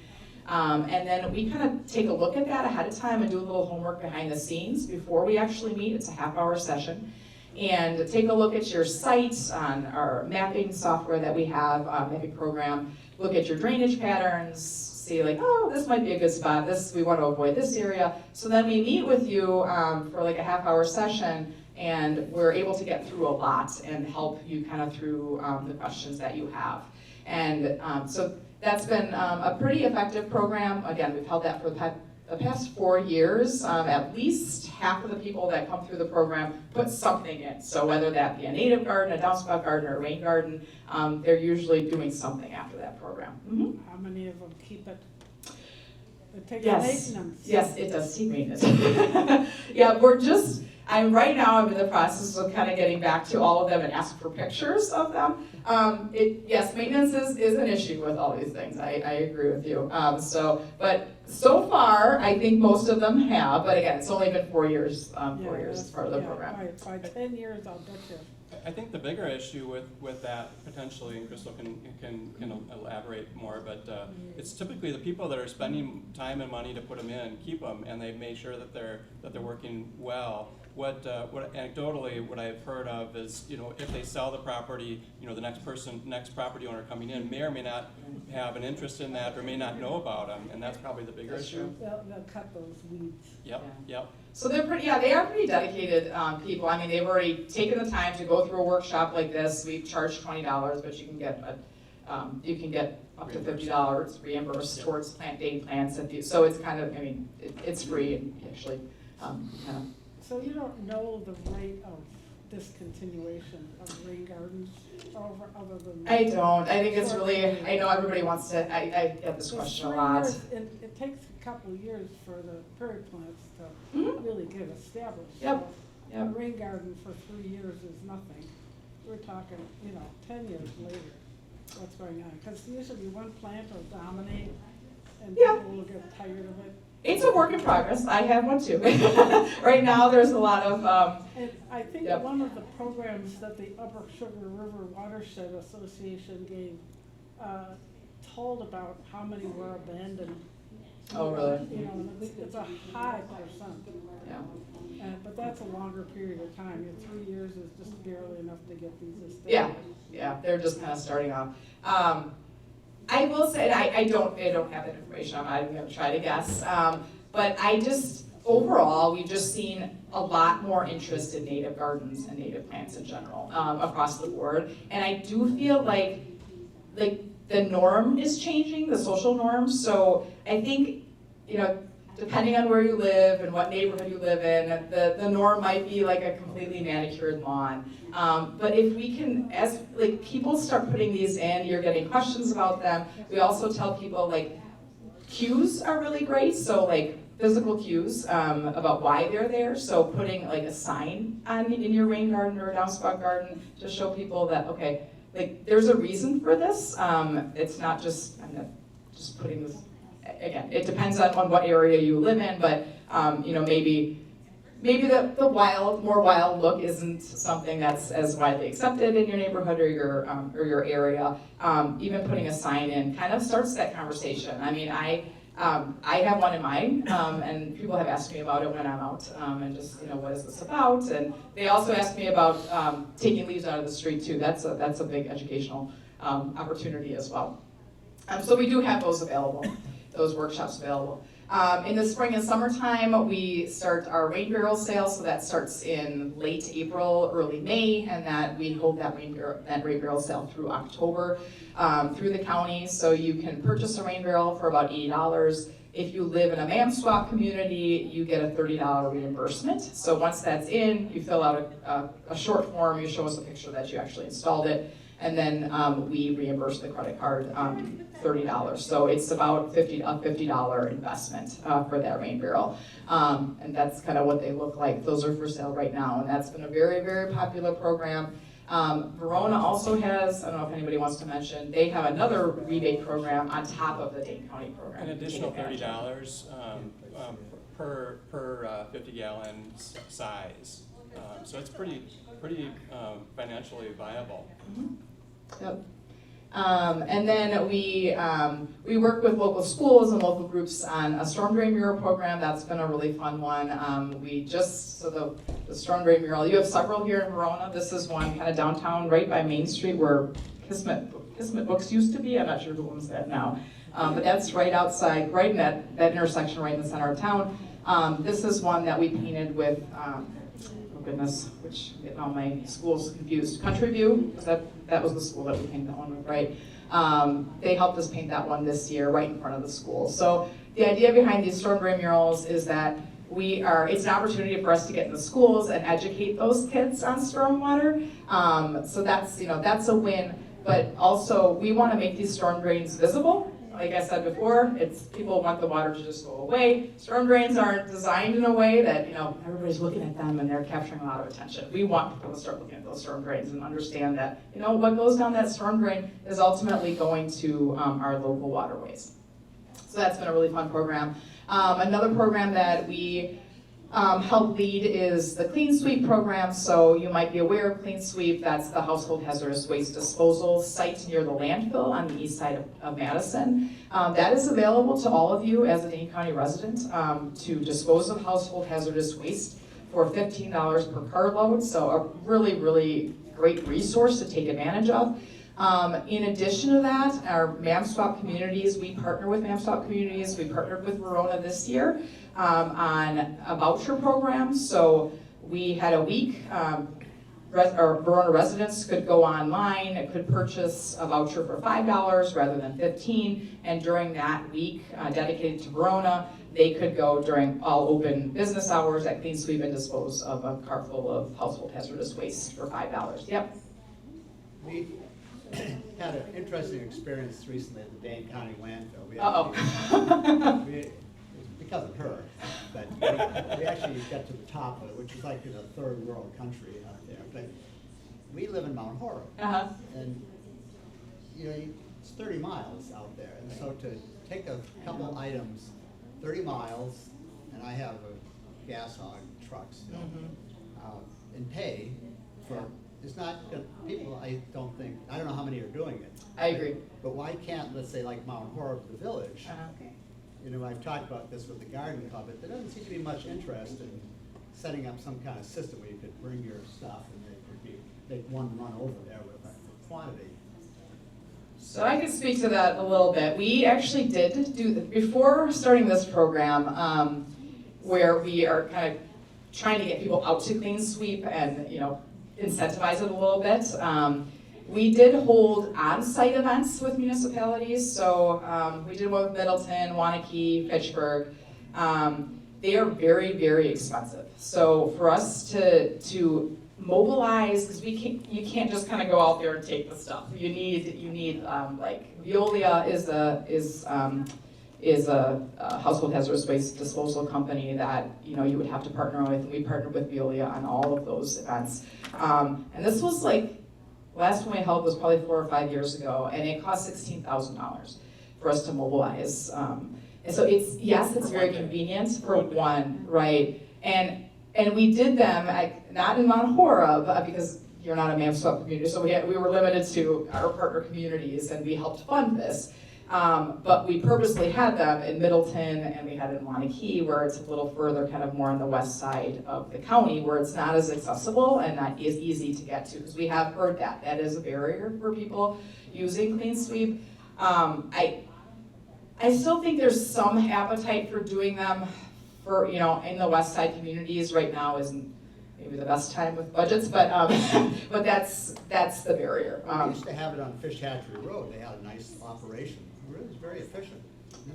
And then we kind of take a look at that ahead of time and do a little homework behind the scenes before we actually meet. It's a half-hour session. And take a look at your site on our mapping software that we have, mapping program. Look at your drainage patterns, see like, oh, this might be a good spot. We want to avoid this area. So then we meet with you for like a half-hour session, and we're able to get through a lot and help you kind of through the questions that you have. And so that's been a pretty effective program. Again, we've held that for the past 4 years. At least half of the people that come through the program put something in. So whether that be a native garden, a downspout garden, or a rain garden, they're usually doing something after that program. Mm-hmm. How many of them keep it? It takes Yes. maintenance. Yes, it does take maintenance. Yeah, right now I'm in the process of kind of getting back to all of them and asking for pictures of them. Yes, maintenance is an issue with all these things. I agree with you. But So far, I think most of them have, but again, it's only been 4 years, Yeah, as part of the program. Right, by 10 years, I'll bet you. I think the bigger issue with that potentially, and Christal can elaborate more, but it's typically the people that are spending time and money to put them in, keep them, and they make sure that they're working well. What anecdotally, what I've heard of is, if they sell the property, the next property owner coming in may or may not have an interest in that or may not know about them, and that's probably the bigger issue. They'll cut those weeds. Yep. So they are pretty dedicated people. I mean, they've already taken the time to go through a workshop like this. We charge $20, but you can get up to $50 reimbursed towards Dane plants. So it's kind of, it's free and actually kind of. So you don't know the rate of discontinuation of rain gardens other than? I don't. I think it's really, I know everybody wants to, I get this question a lot. It takes a couple of years for the prairie plants to really get established. Yep. So a rain garden for 3 years is nothing. We're talking, 10 years later, what's going on? Because usually one plant will dominate and people will get tired of it. It's a work in progress. I have one too. Right now, there's a lot of. And I think one of the programs that the Upper Sugar River Watershed Association gave told about how many were abandoned. Oh, really? It's a high percent. Yeah. But that's a longer period of time. 3 years is just barely enough to get these established. Yeah. They're just kind of starting off. I will say, I don't have that information. I'm going to try to guess. But overall, we've just seen a lot more interest in native gardens and native plants in general across the board. And I do feel like the norm is changing, the social norm. So I think, depending on where you live and what neighborhood you live in, the norm might be like a completely manicured lawn. But if we can, as people start putting these in, you're getting questions about them. We also tell people cues are really great. So physical cues about why they're there. So putting a sign in your rain garden or a downspout garden to show people that, okay, there's a reason for this. It's not just, I'm not just putting this, again, it depends on what area you live in, but maybe the more wild look isn't something that's as widely accepted in your neighborhood or your area. Even putting a sign in kind of starts that conversation. I mean, I have one in mind, and people have asked me about it when I'm out, and just, what is this about? And they also asked me about taking leaves out of the street too. That's a big educational opportunity as well. So we do have those available, those workshops available. In the spring and summertime, we start our rain barrel sale, so that starts in late April, early May, and we hold that rain barrel sale through October through the county. So you can purchase a rain barrel for about $80. If you live in a MAM swap community, you get a $30 reimbursement. So once that's in, you fill out a short form, you show us a picture that you actually installed it, and then we reimburse the credit card $30. So it's about a $50 investment for that rain barrel. And that's kind of what they look like. Those are for sale right now, and that's been a very, very popular program. Verona also has, I don't know if anybody wants to mention, they have another rebate program on top of the Dane County program. An additional $30 per 50-gallon size. So it's pretty financially viable. Mm-hmm. Yep. And then we work with local schools and local groups on a storm drain mural program. That's been a really fun one. The storm drain mural, you have several here in Verona. This is one kind of downtown, right by Main Street where Kismet Books used to be. I'm not sure who owns that now. But that's right outside, right in that intersection right in the center of town. This is one that we painted with, oh goodness, which I'm getting all my schools confused. Country View, that was the school that we painted that one with, right? They helped us paint that one this year right in front of the school. So the idea behind these storm drain murals is that it's an opportunity for us to get in the schools and educate those kids on stormwater. So that's a win, but also we want to make these storm drains visible. Like I said before, people want the water to just go away. Storm drains aren't designed in a way that everybody's looking at them and they're capturing a lot of attention. We want people to start looking at those storm drains and understand that what goes down that storm drain is ultimately going to our local waterways. So that's been a really fun program. Another program that we help lead is the Clean Sweep program. So you might be aware of Clean Sweep. That's the household hazardous waste disposal site near the landfill on the east side of Madison. That is available to all of you as a Dane County resident to dispose of household hazardous waste for $15 per carload. So a really, really great resource to take advantage of. In addition to that, our MAM-SWAP communities, we partner with MAM-SWAP communities. We partnered with Verona this year on a voucher program. So we had a week, Verona residents could go online, it could purchase a voucher for $5 rather than $15, and during that week dedicated to Verona, they could go during all open business hours at Clean Sweep and dispose of a car full of household hazardous waste for $5. Yep. We had an interesting experience recently at the Dane County landfill. Because of her, but we actually got to the top of it, which is like in a third world country out there. But we live in Mount Horeb, and it's 30 miles out there, and so to take a couple items 30 miles, and I have a gas hog trucks, and pay for. It's not, people, I don't know how many are doing it. I agree. But why can't, let's say, like Mount Horeb, the village, I've talked about this with the garden club, but there doesn't seem to be much interest in setting up some kind of system where you could bring your stuff and make one run over there with a quantity. So I can speak to that a little bit. We actually did do, before starting this program, where we are kind of trying to get people out to Clean Sweep and, incentivize it a little bit. We did hold on-site events with municipalities, so we did one with Middleton, Wanakee, Fitchburg. They are very, very expensive. So for us to mobilize, because you can't just kind of go out there and take the stuff. You need like Veolia is a household hazardous waste disposal company that you would have to partner with. And we partnered with Veolia on all of those events. And this was like, last one we held was probably 4 or 5 years ago, and it cost $16,000 for us to mobilize. And so it's very convenient for one, right? And we did them not in Mount Horeb because you're not a MAM-SWAP community, so we were limited to our partner communities, and we helped fund this. But we purposely had them in Middleton, and we had it in Wanakee, where it's a little further, kind of more on the west side of the county, where it's not as accessible and not as easy to get to, because we have heard that is a barrier for people using Clean Sweep. I still think there's some appetite for doing them for, in the west side communities. Right now isn't maybe the best time with budgets, but but that's the barrier. We used to have it on Fish Hatchery Road. They had a nice operation. It was very efficient.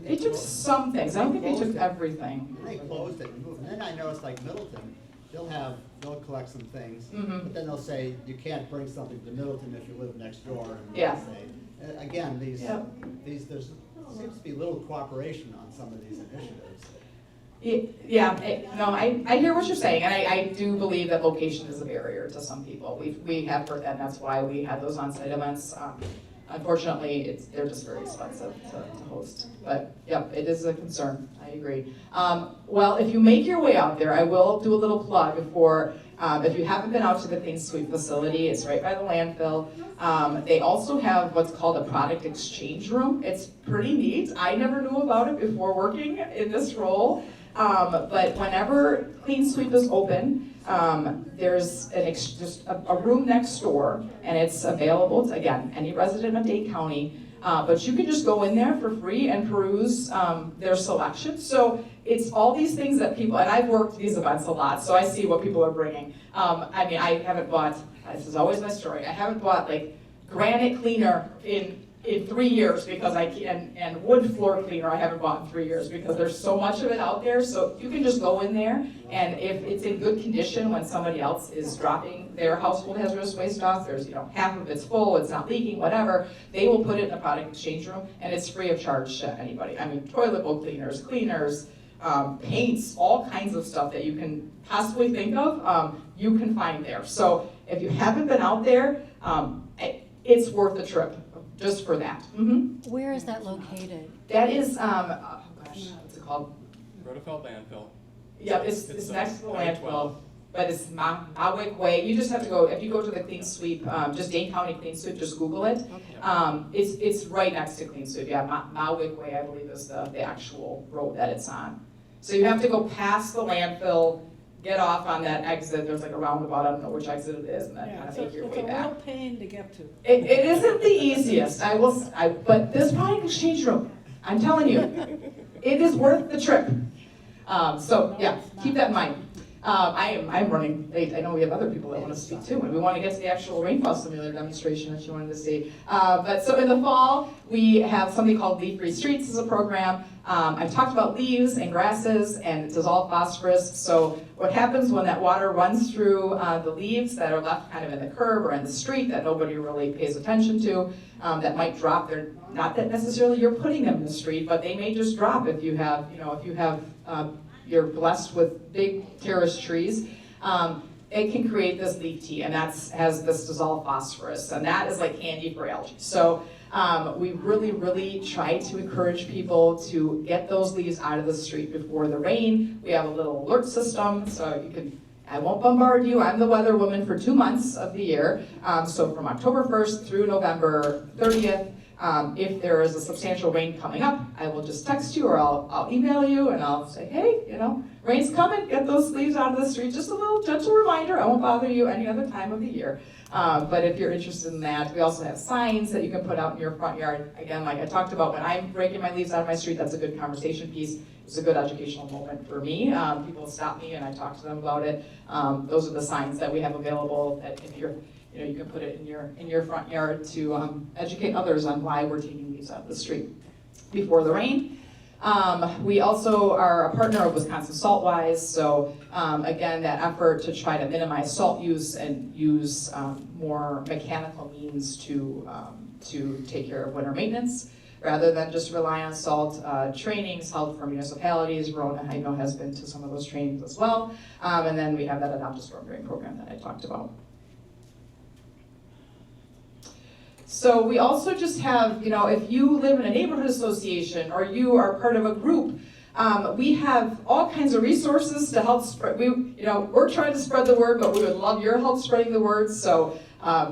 They took some things. I don't think they took everything. They closed it and moved. And then I noticed, like Middleton, they'll collect some things, but then they'll say you can't bring something to Middleton if you live next door. And say, again, there seems to be little cooperation on some of these initiatives. I hear what you're saying, and I do believe that location is a barrier to some people. We have heard that, and that's why we had those on-site events. Unfortunately, they're just very expensive to host. But it is a concern. I agree. Well, if you make your way out there, I will do a little plug for, if you haven't been out to the Clean Sweep facility, it's right by the landfill. They also have what's called a product exchange room. It's pretty neat. I never knew about it before working in this role. But whenever Clean Sweep is open, there's just a room next door, and it's available to, again, any resident of Dane County. But you can just go in there for free and peruse their selection. So it's all these things that people, and I've worked these events a lot, so I see what people are bringing. I haven't bought, this is always my story, I haven't bought like granite cleaner in 3 years because and wood floor cleaner I haven't bought in 3 years because there's so much of it out there. So you can just go in there, and if it's in good condition when somebody else is dropping their household hazardous waste off, there's half of it's full, it's not leaking, whatever, they will put it in a product exchange room, and it's free of charge to anybody. Toilet bowl cleaners, paints, all kinds of stuff that you can possibly think of, you can find there. So if you haven't been out there, it's worth the trip. Just for that. Where is that located? That is, oh gosh, what's it called? Rotafeld landfill. Yep, it's next to the landfill, 912. but it's Mawick Way. You just have to go, if you go to the Clean Sweep, just Dane County Clean Sweep, just Google it. It's right next to Clean Sweep, yeah, Mawick Way, I believe is the actual road that it's on. So you have to go past the landfill, get off on that exit, there's like a roundabout, I don't know which exit it is, and then kind of make your way back. It's a real pain to get to. It isn't the easiest, but this probably can change room, I'm telling you. It is worth the trip. So yeah, keep that in mind. I'm running late. I know we have other people that want to speak too, and we want to get to the actual Rainfall Simulator demonstration that you wanted to see. But so in the fall, we have something called Leaf Free Streets as a program. I've talked about leaves and grasses and dissolved phosphorus. So what happens when that water runs through the leaves that are left kind of in the curb or in the street that nobody really pays attention to, that might drop. They're not that necessarily you're putting them in the street, but they may just drop if you have, you're blessed with big terrace trees. It can create this leaf tea, and has this dissolved phosphorus, and that is like candy for algae. So we really try to encourage people to get those leaves out of the street before the rain. We have a little alert system, so you can, I won't bombard you, I'm the weather woman for 2 months of the year. So from October 1st through November 30th, if there is a substantial rain coming up, I will just text you or I'll email you and I'll say, hey, rain's coming, get those leaves out of the street. Just a little gentle reminder, I won't bother you any other time of the year. But if you're interested in that, we also have signs that you can put out in your front yard. Again, like I talked about, when I'm breaking my leaves out of my street, that's a good conversation piece. It's a good educational moment for me. People stop me and I talk to them about it. Those are the signs that we have available that if you're you can put it in your front yard to educate others on why we're taking leaves out of the street before the rain. We also are a partner of Wisconsin Saltwise, so again, that effort to try to minimize salt use and use more mechanical means to take care of winter maintenance, rather than just rely on salt. Trainings held for municipalities. Verona, I know, has been to some of those trainings as well. And then we have that Adopt a Storm Drain program that I talked about. So we also just have, if you live in a neighborhood association or you are part of a group, we have all kinds of resources to help spread. We're trying to spread the word, but we would love your help spreading the word. So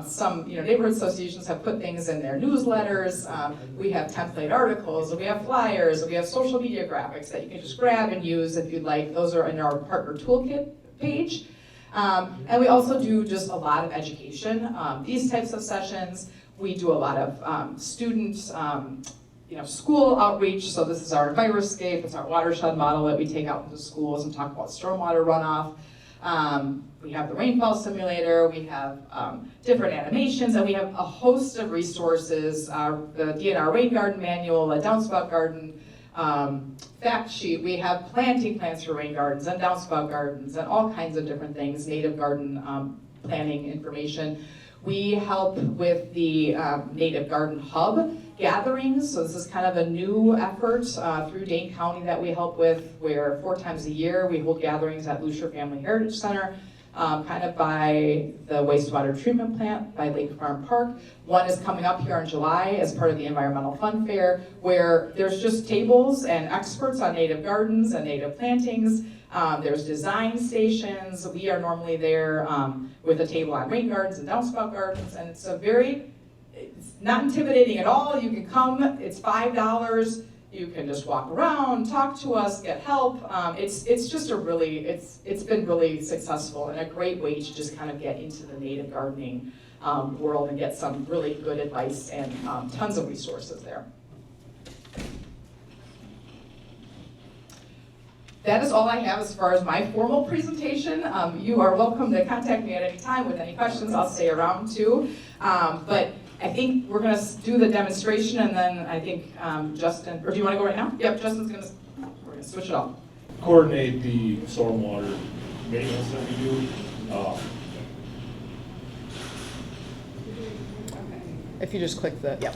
some, neighborhood associations have put things in their newsletters. We have template articles, we have flyers, we have social media graphics that you can just grab and use if you'd like. Those are in our partner toolkit page. And we also do just a lot of education. These types of sessions. We do a lot of students, school outreach. So this is our EnviroScape. It's our watershed model that we take out into schools and talk about stormwater runoff. We have the Rainfall Simulator. We have different animations, and we have a host of resources. The DNR Rain Garden Manual, a downspout garden fact sheet. We have planting plans for rain gardens and downspout gardens and all kinds of different things, native garden planning information. We help with the Native Garden Hub gatherings. So this is kind of a new effort through Dane County that we help with, where 4 times a year we hold gatherings at Lucier Family Heritage Center, kind of by the wastewater treatment plant by Lake Farm Park. One is coming up here in July as part of the Environmental Fun Fair, where there's just tables and experts on native gardens and native plantings. There's design stations. We are normally there with a table on rain gardens and downspout gardens, and it's not intimidating at all. You can come, it's $5. You can just walk around, talk to us, get help. It's just it's been really successful and a great way to just kind of get into the native gardening world and get some really good advice and tons of resources there. That is all I have as far as my formal presentation. You are welcome to contact me at any time with any questions. I'll stay around too. But I think we're going to do the demonstration, and then I think Justin, or do you want to go right now? Yep, Justin's we're going to switch it off. Coordinate the stormwater maintenance that we do. If you just click the, yep.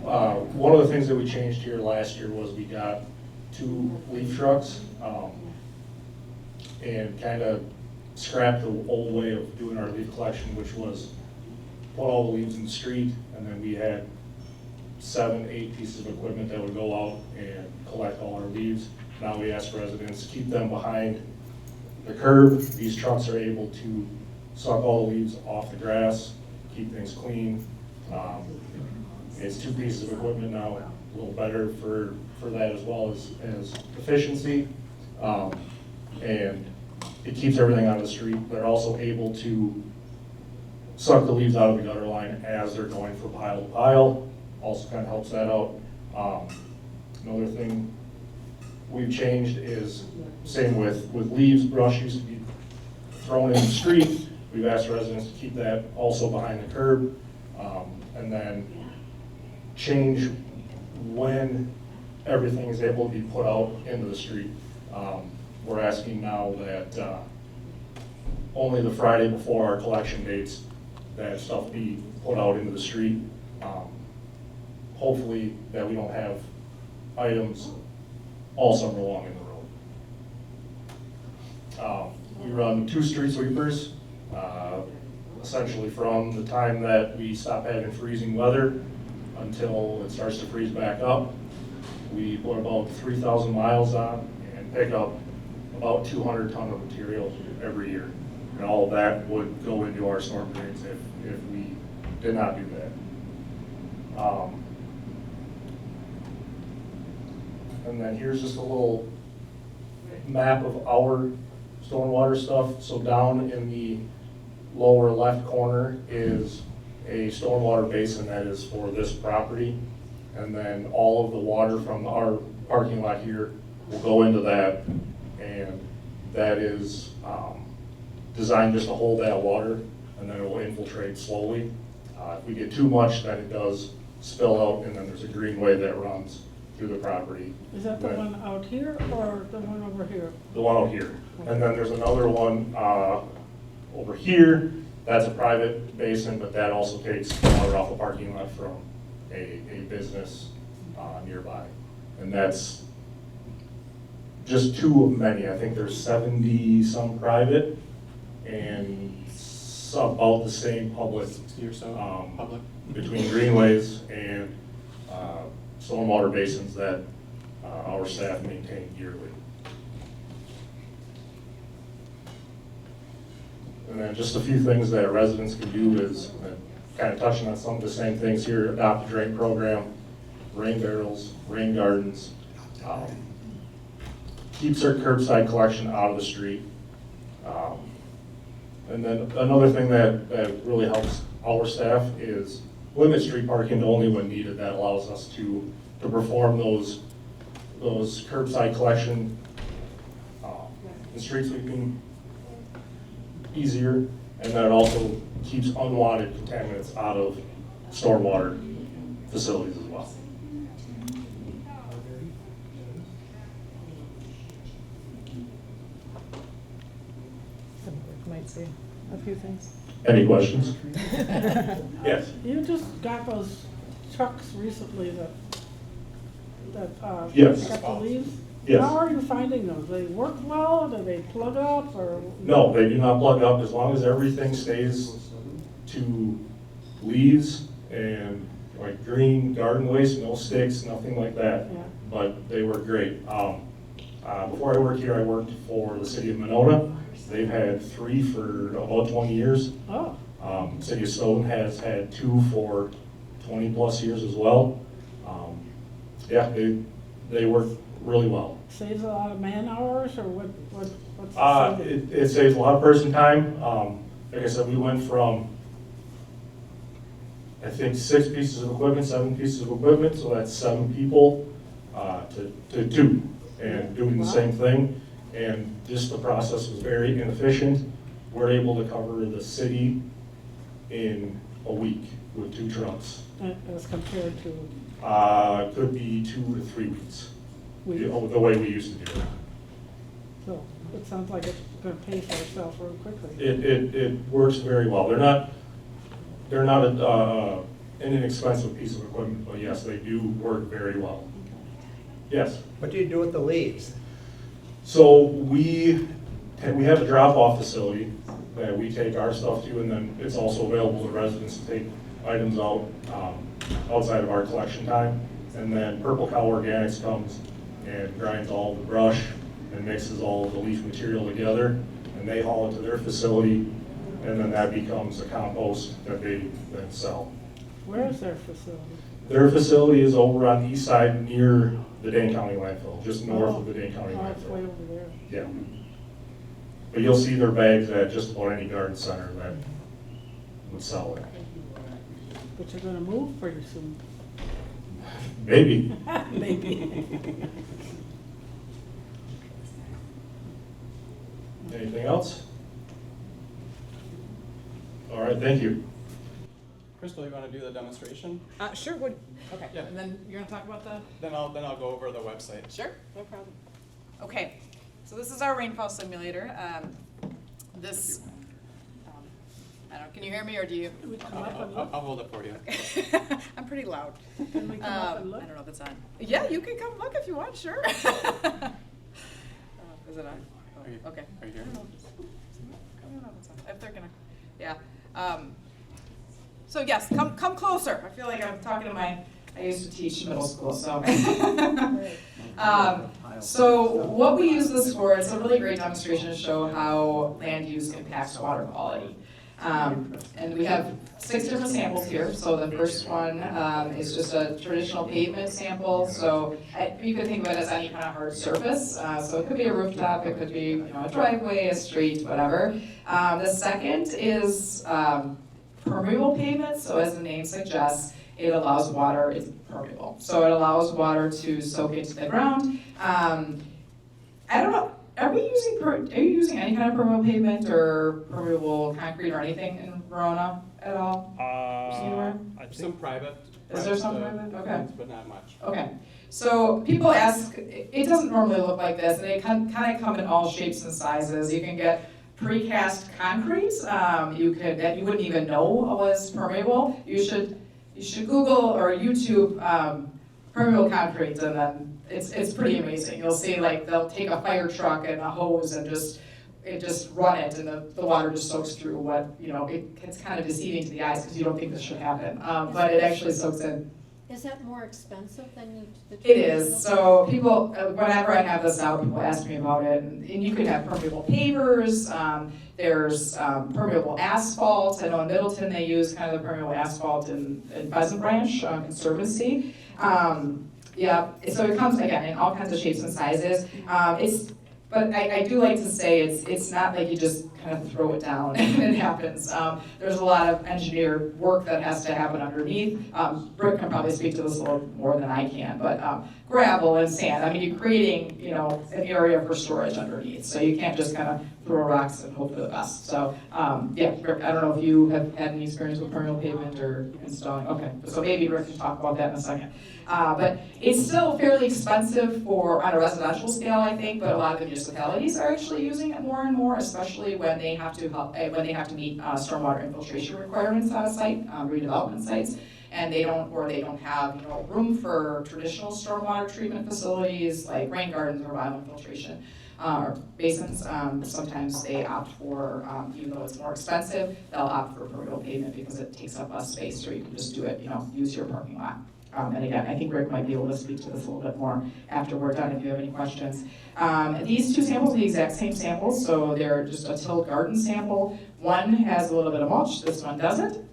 One of the things that we changed here last year was we got 2 leaf trucks and kind of scrapped the old way of doing our leaf collection, which was put all the leaves in the street, and then we had 7, 8 pieces of equipment that would go out and collect all our leaves. Now we ask residents to keep them behind the curb. These trucks are able to suck all the leaves off the grass, keep things clean. It's 2 pieces of equipment now, a little better for that as well as efficiency. And it keeps everything on the street. They're also able to suck the leaves out of the gutter line as they're going from pile to pile. Also kind of helps that out. Another thing we've changed is same with leaves. Brush used to be thrown in the street. We've asked residents to keep that also behind the curb. And then change when everything is able to be put out into the street. We're asking now that only the Friday before our collection dates, that stuff be put out into the street. Hopefully that we don't have items all summer long in the road. We run 2 street sweepers, essentially from the time that we stop having freezing weather until it starts to freeze back up. We put about 3,000 miles on and pick up about 200 ton of material every year. And all of that would go into our storm drains if we did not do that. And then here's just a little map of our stormwater stuff. So down in the lower left corner is a stormwater basin that is for this property. And then all of the water from our parking lot here will go into that. And that is designed just to hold that water, and then it will infiltrate slowly. If we get too much, then it does spill out, and then there's a greenway that runs through the property. Is that the one out here or the one over here? The one out here. And then there's another one over here. That's a private basin, but that also takes water off the parking lot from a business nearby. And that's just 2 of many. I think there's 70 some private and about the same public. 60 or so public. Between greenways and stormwater basins that our staff maintain yearly. And then just a few things that residents can do is kind of touching on some of the same things here: adopt a drain program, rain barrels, rain gardens, keeps our curbside collection out of the street. And then another thing that really helps our staff is limit street parking to only when needed. That allows us to perform those curbside collection and street sweeping easier, and then it also keeps unwanted contaminants out of stormwater facilities as well. Might say a few things. Any questions? Yes. You just got those trucks recently that Yes. got the leaves? Yes. How are you finding those? They work well? Do they plug up or? No, they do not plug up as long as everything stays to leaves and like green garden waste, no sticks, nothing like that. Yeah. But they work great. Before I worked here, I worked for the city of Monona. They've had 3 for about 20 years. Oh, City of Stoughton has had 2 for 20 plus years as well. Yeah, they work really well. saves a lot of man hours or what's the saving? It saves a lot of person time. Like I said, we went from, I think, 6 pieces of equipment, 7 pieces of equipment, so that's 7 people to 2, and doing the same thing. And just the process was very inefficient. We're able to cover the city in a week with 2 trucks. As compared to Could be 2 to 3 weeks, weeks. the way we used to do it. So it sounds like it's gonna pay for itself real quickly. It works very well. They're not an inexpensive piece of equipment, but yes, they do work very well. Yes. What do you do with the leaves? So we have a drop-off facility that we take our stuff to, and then it's also available to residents to take items out outside of our collection time. And then Purple Cow Organics comes and grinds all the brush and mixes all the leaf material together. And they haul it to their facility, and then that becomes a compost that they then sell. Where is their facility? Their facility is over on the east side near the Dane County landfill, just north of the Dane County Oh, it's way landfill. over there. Yeah. But you'll see their bags at just about any garden center that would sell it. But you're gonna move pretty soon. Maybe. Maybe. Anything else? All right, thank you. Crystal, you wanna do the demonstration? Sure, would, okay, Yeah. and then you're gonna talk about the? Then I'll go over the website. Sure, no problem. Okay, so this is our rainfall simulator. This, I don't know, can you hear me or do you? Can we come up and look? I'll hold it for you. I'm pretty loud. Can we come up and I look? don't know if it's on. Yeah, you can come look if you want, sure. Is it on? Are you- Okay. Are you here? I don't know if it's on. If they're gonna, yeah. So yes, come closer. I feel like I'm talking to I used to teach middle school, so. So what we use this for, it's a really great demonstration to show how land use impacts water quality. And we have 6 different samples here. So the first one is just a traditional pavement sample. So you could think of it as any kind of hard surface. So it could be a rooftop, it could be a driveway, a street, whatever. The second is permeable pavement. So as the name suggests, it allows water, it's permeable. So it allows water to soak into the ground. I don't know, are you using any kind of permeable pavement or permeable concrete or anything in Verona at all? Anywhere? Some private. Is there some private? Okay. But not much. Okay, so people ask, it doesn't normally look like this, and they kind of come in all shapes and sizes. You can get precast concrete, that you wouldn't even know was permeable. You should Google or YouTube permeable concrete, and then it's pretty amazing. You'll see like they'll take a fire truck and a hose and just run it, and the water just soaks through what, it's kind of deceiving to the eyes because you don't think this should happen, but it actually soaks in. Is that more expensive than the? It is. So people, whenever I have this out, people ask me about it, and you could have permeable pavers. There's permeable asphalt. I know in Middleton they use kind of the permeable asphalt in Pheasant Branch Conservancy. Yeah, so it comes again in all kinds of shapes and sizes. But I do like to say it's not like you just kind of throw it down and it happens. There's a lot of engineered work that has to happen underneath. Rick can probably speak to this a little more than I can, but gravel and sand. I mean, you're creating, an area for storage underneath, so you can't just kind of throw rocks and hope for the best. So, yeah, Rick, I don't know if you have had any experience with permeable pavement or installing. Okay, so maybe Rick can talk about that in a second. But it's still fairly expensive on a residential scale, I think, but a lot of the municipalities are actually using it more and more, especially when they have to meet stormwater infiltration requirements on a site, redevelopment sites, and they don't have room for traditional stormwater treatment facilities like rain gardens or bioinfiltration or basins. Sometimes they opt for, even though it's more expensive, they'll opt for permeable pavement because it takes up less space, or you can just do it, use your parking lot. And again, I think Rick might be able to speak to this a little bit more after we're done if you have any questions. These 2 samples are the exact same samples, so they're just a tilled garden sample. One has a little bit of mulch, this one doesn't.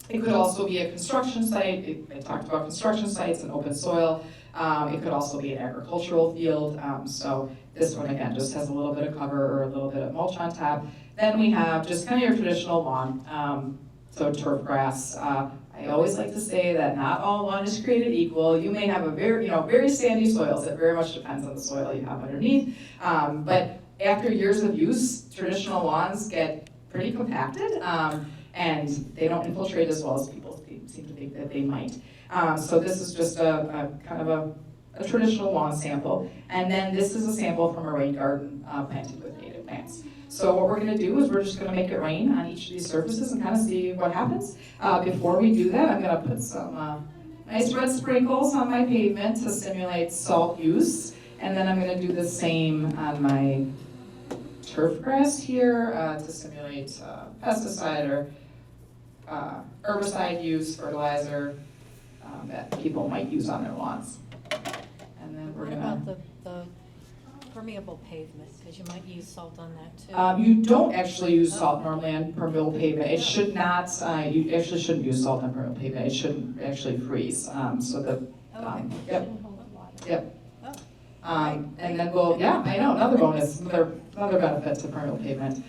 It could also be a construction site. I talked about construction sites and open soil. It could also be an agricultural field. So this one, again, just has a little bit of cover or a little bit of mulch on top. Then we have just kind of your traditional lawn, so turf grass. I always like to say that not all lawn is created equal. You may have a very sandy soils. It very much depends on the soil you have underneath. But after years of use, traditional lawns get pretty compacted, and they don't infiltrate as well as people seem to think that they might. So this is just a kind of a traditional lawn sample. And then this is a sample from a rain garden planted with native plants. So what we're gonna do is we're just gonna make it rain on each of these surfaces and kind of see what happens. Before we do that, I'm gonna put some nice red sprinkles on my pavement to simulate salt use. And then I'm gonna do the same on my turf grass here to simulate pesticide or herbicide use, fertilizer, that people might use on their lawns. And then we're What gonna. about the permeable pavement, because you might use salt on that too? You don't actually use salt normally on permeable pavement. It should not, you actually shouldn't use salt on permeable pavement. It shouldn't actually freeze, so the, Okay. yep, Shouldn't hold water. yep. Oh, And then we'll, yeah, I know, another bonus, another benefit to permeable pavement.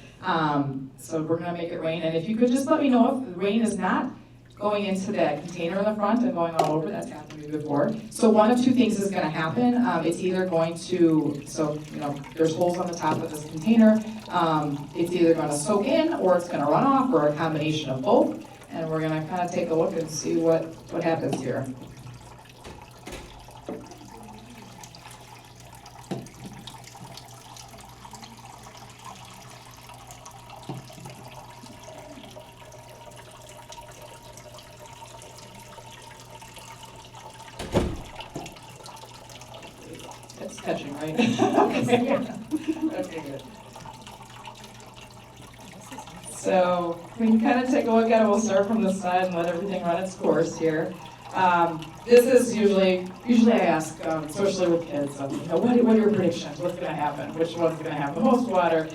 So we're gonna make it rain, and if you could just let me know if the rain is not going into that container in the front and going all over, that's happened to me before. So one of two things is gonna happen. It's either going to, so, you know, there's holes on the top of this container. It's either gonna soak in, or it's gonna run off, or a combination of both. And we're gonna kind of take a look and see what happens here. It's catching, right? Okay. Okay, good. So we can kind of take a look at it. We'll start from the side and let everything run its course here. This is usually I ask, especially with kids, you know, what are your predictions? What's going to happen? Which one's going to have the most water?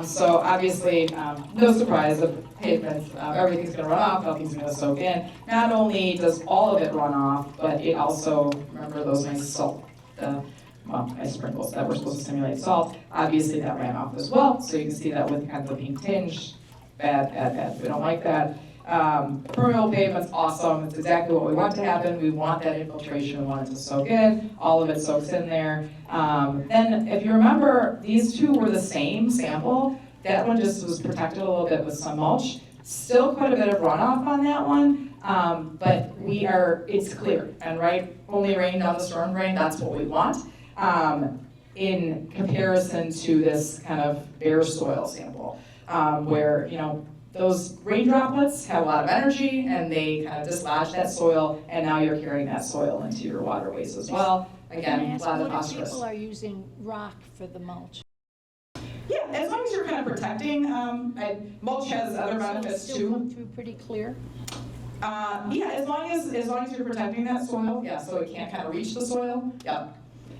So obviously, no surprise, the pavement, everything's going to run off, nothing's going to soak in. Not only does all of it run off, but it also, remember those nice salt, ice sprinkles that were supposed to simulate salt. Obviously, that ran off as well. So you can see that with kind of the pink tinge. Bad. We don't like that. Permeable pavement's awesome. It's exactly what we want to happen. We want that infiltration. We want it to soak in. All of it soaks in there. Then, if you remember, these two were the same sample. That one just was protected a little bit with some mulch. Still quite a bit of runoff on that one. But it's clear. And right, only rain down the storm drain, that's what we want. In comparison to this kind of bare soil sample, where, you know, those rain droplets have a lot of energy and they kind of dislodge that soil, and now you're carrying that soil into your waterways as well. Again, a lot of phosphorus. People are using rock for the mulch. Yeah, as long as you're kind of protecting, mulch has other benefits Still too. come through pretty clear. Yeah, as long as you're protecting that soil, yeah, so it can't kind of reach the soil, yeah,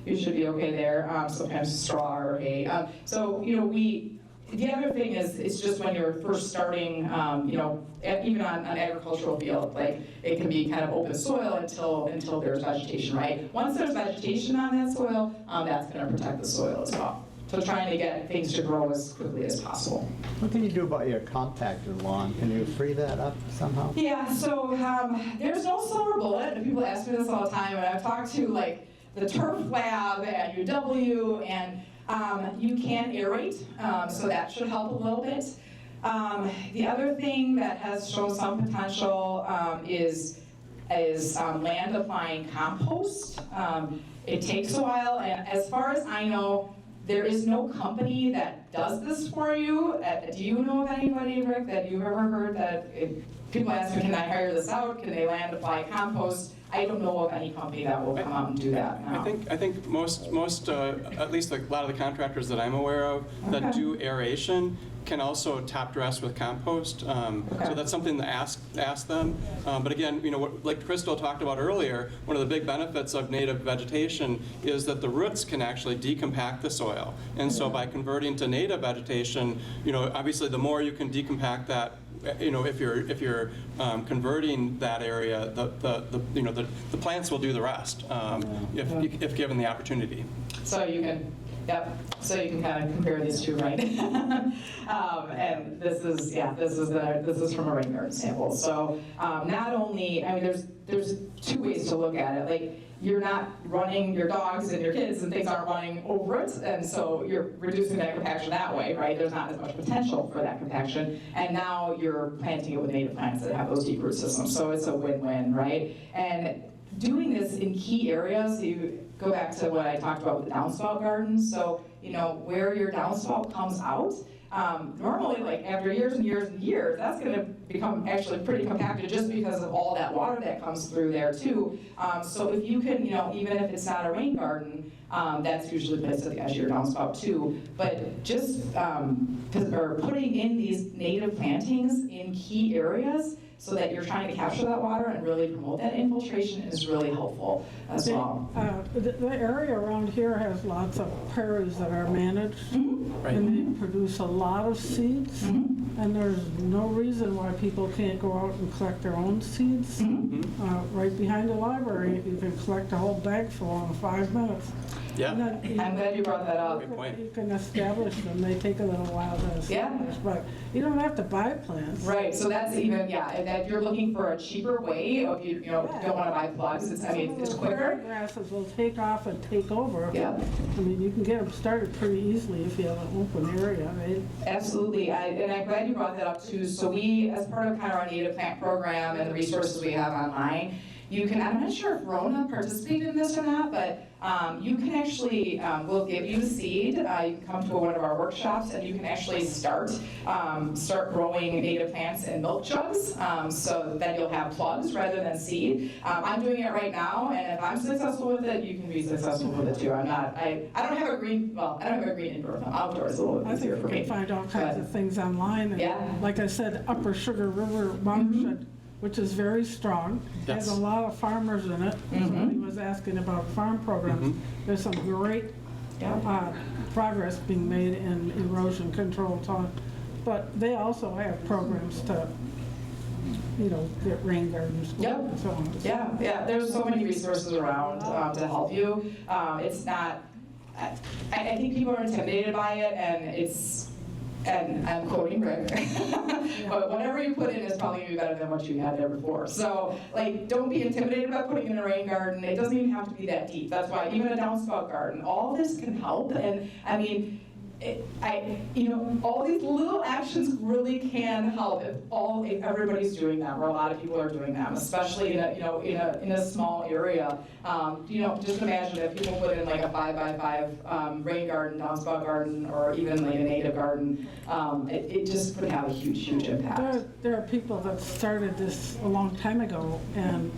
you should be okay there. Sometimes straw or hay. So, you know, the other thing is, it's just when you're first starting, you know, even on an agricultural field, like, it can be kind of open soil until there's vegetation, right? Once there's vegetation on that soil, that's gonna protect the soil as well. So trying to get things to grow as quickly as possible. What can you do about your compacted lawn? Can you free that up somehow? Yeah, so there's no silver bullet, and people ask me this all the time, and I've talked to like the Turf Lab at UW, and you can aerate, so that should help a little bit. The other thing that has shown some potential is land applying compost. It takes a while, and as far as I know, there is no company that does this for you. Do you know of anybody, Rick, that you've ever heard that if people ask me, can I hire this out? Can they land apply compost? I don't know of any company that will come out and do that now. I think most at least a lot of the contractors that I'm aware of that do aeration can also top dress with compost. So that's something to ask them. But again, you know, like Christal talked about earlier, one of the big benefits of native vegetation is that the roots can actually decompact the soil. And so by converting to native vegetation, you know, obviously the more you can decompact that, you know, if you're converting that area, the plants will do the rest if given the opportunity. So you can. Yep. So you can kind of compare these two, right? And this is from a rain garden sample. So not only, I mean, there's two ways to look at it. Like, you're not running your dogs and your kids and things aren't running over it, and so you're reducing that compaction that way, right? There's not as much potential for that compaction, and now you're planting it with native plants that have those deep root systems. So it's a win-win, right? And doing this in key areas, you go back to what I talked about with the downspout gardens. So, you know, where your downspout comes out, normally, like, after years and years and years, that's going to become actually pretty compacted just because of all that water that comes through there too. So if you can, you know, even if it's not a rain garden, that's usually placed at the edge of your downspout too. But just putting in these native plantings in key areas so that you're trying to capture that water and really promote that infiltration is really helpful as well. The area around here has lots of prairies that are managed, Right. and they produce a lot of seeds, and there's no reason why people can't go out and collect their own seeds. Right behind the library, you can collect a whole bag full in 5 minutes. Yeah. And then I'm glad you brought that up. Great point. You can establish them, they take a little while to establish, but you don't have to buy plants. Right, so that's even, yeah, if you're looking for a cheaper way, or if you don't want to buy plugs, it's quicker. Grasses will take off and take over. Yeah. I mean, you can get them started pretty easily if you have an open area, right? Absolutely, and I'm glad you brought that up too. So we, as part of kind of our native plant program and the resources we have online, you can, I'm not sure if Verona participated in this or not, but you can actually, we'll give you the seed, you can come to one of our workshops and you can actually start growing native plants in milk jugs, so that you'll have plugs rather than seed. I'm doing it right now, and if I'm successful with it, you can be successful with it too. I don't have a green, I don't have a green indoor, I'm outdoors, a little bit I think easier you for me. can find all kinds of things online. And Yeah. like I said, Upper Sugar River watershed, which is very strong, has a Yes. lot of farmers in it. Somebody was asking about farm programs. There's some great progress being made in erosion control, but they also have programs to, get rain gardens and so on. Yeah, there's so many resources around to help you. It's not, I think people are intimidated by it, and I'm quoting Rick, but whatever you put in is probably going to be better than what you had there before. So, don't be intimidated about putting in a rain garden. It doesn't even have to be that deep. That's why even a downspout garden, all this can help. And I mean, all these little actions really can help if everybody's doing them, or a lot of people are doing them, especially in a small area. Just imagine if people put in like a 5x5 rain garden, downspout garden, or even like a native garden, it just would have a huge impact. There are people that started this a long time ago, and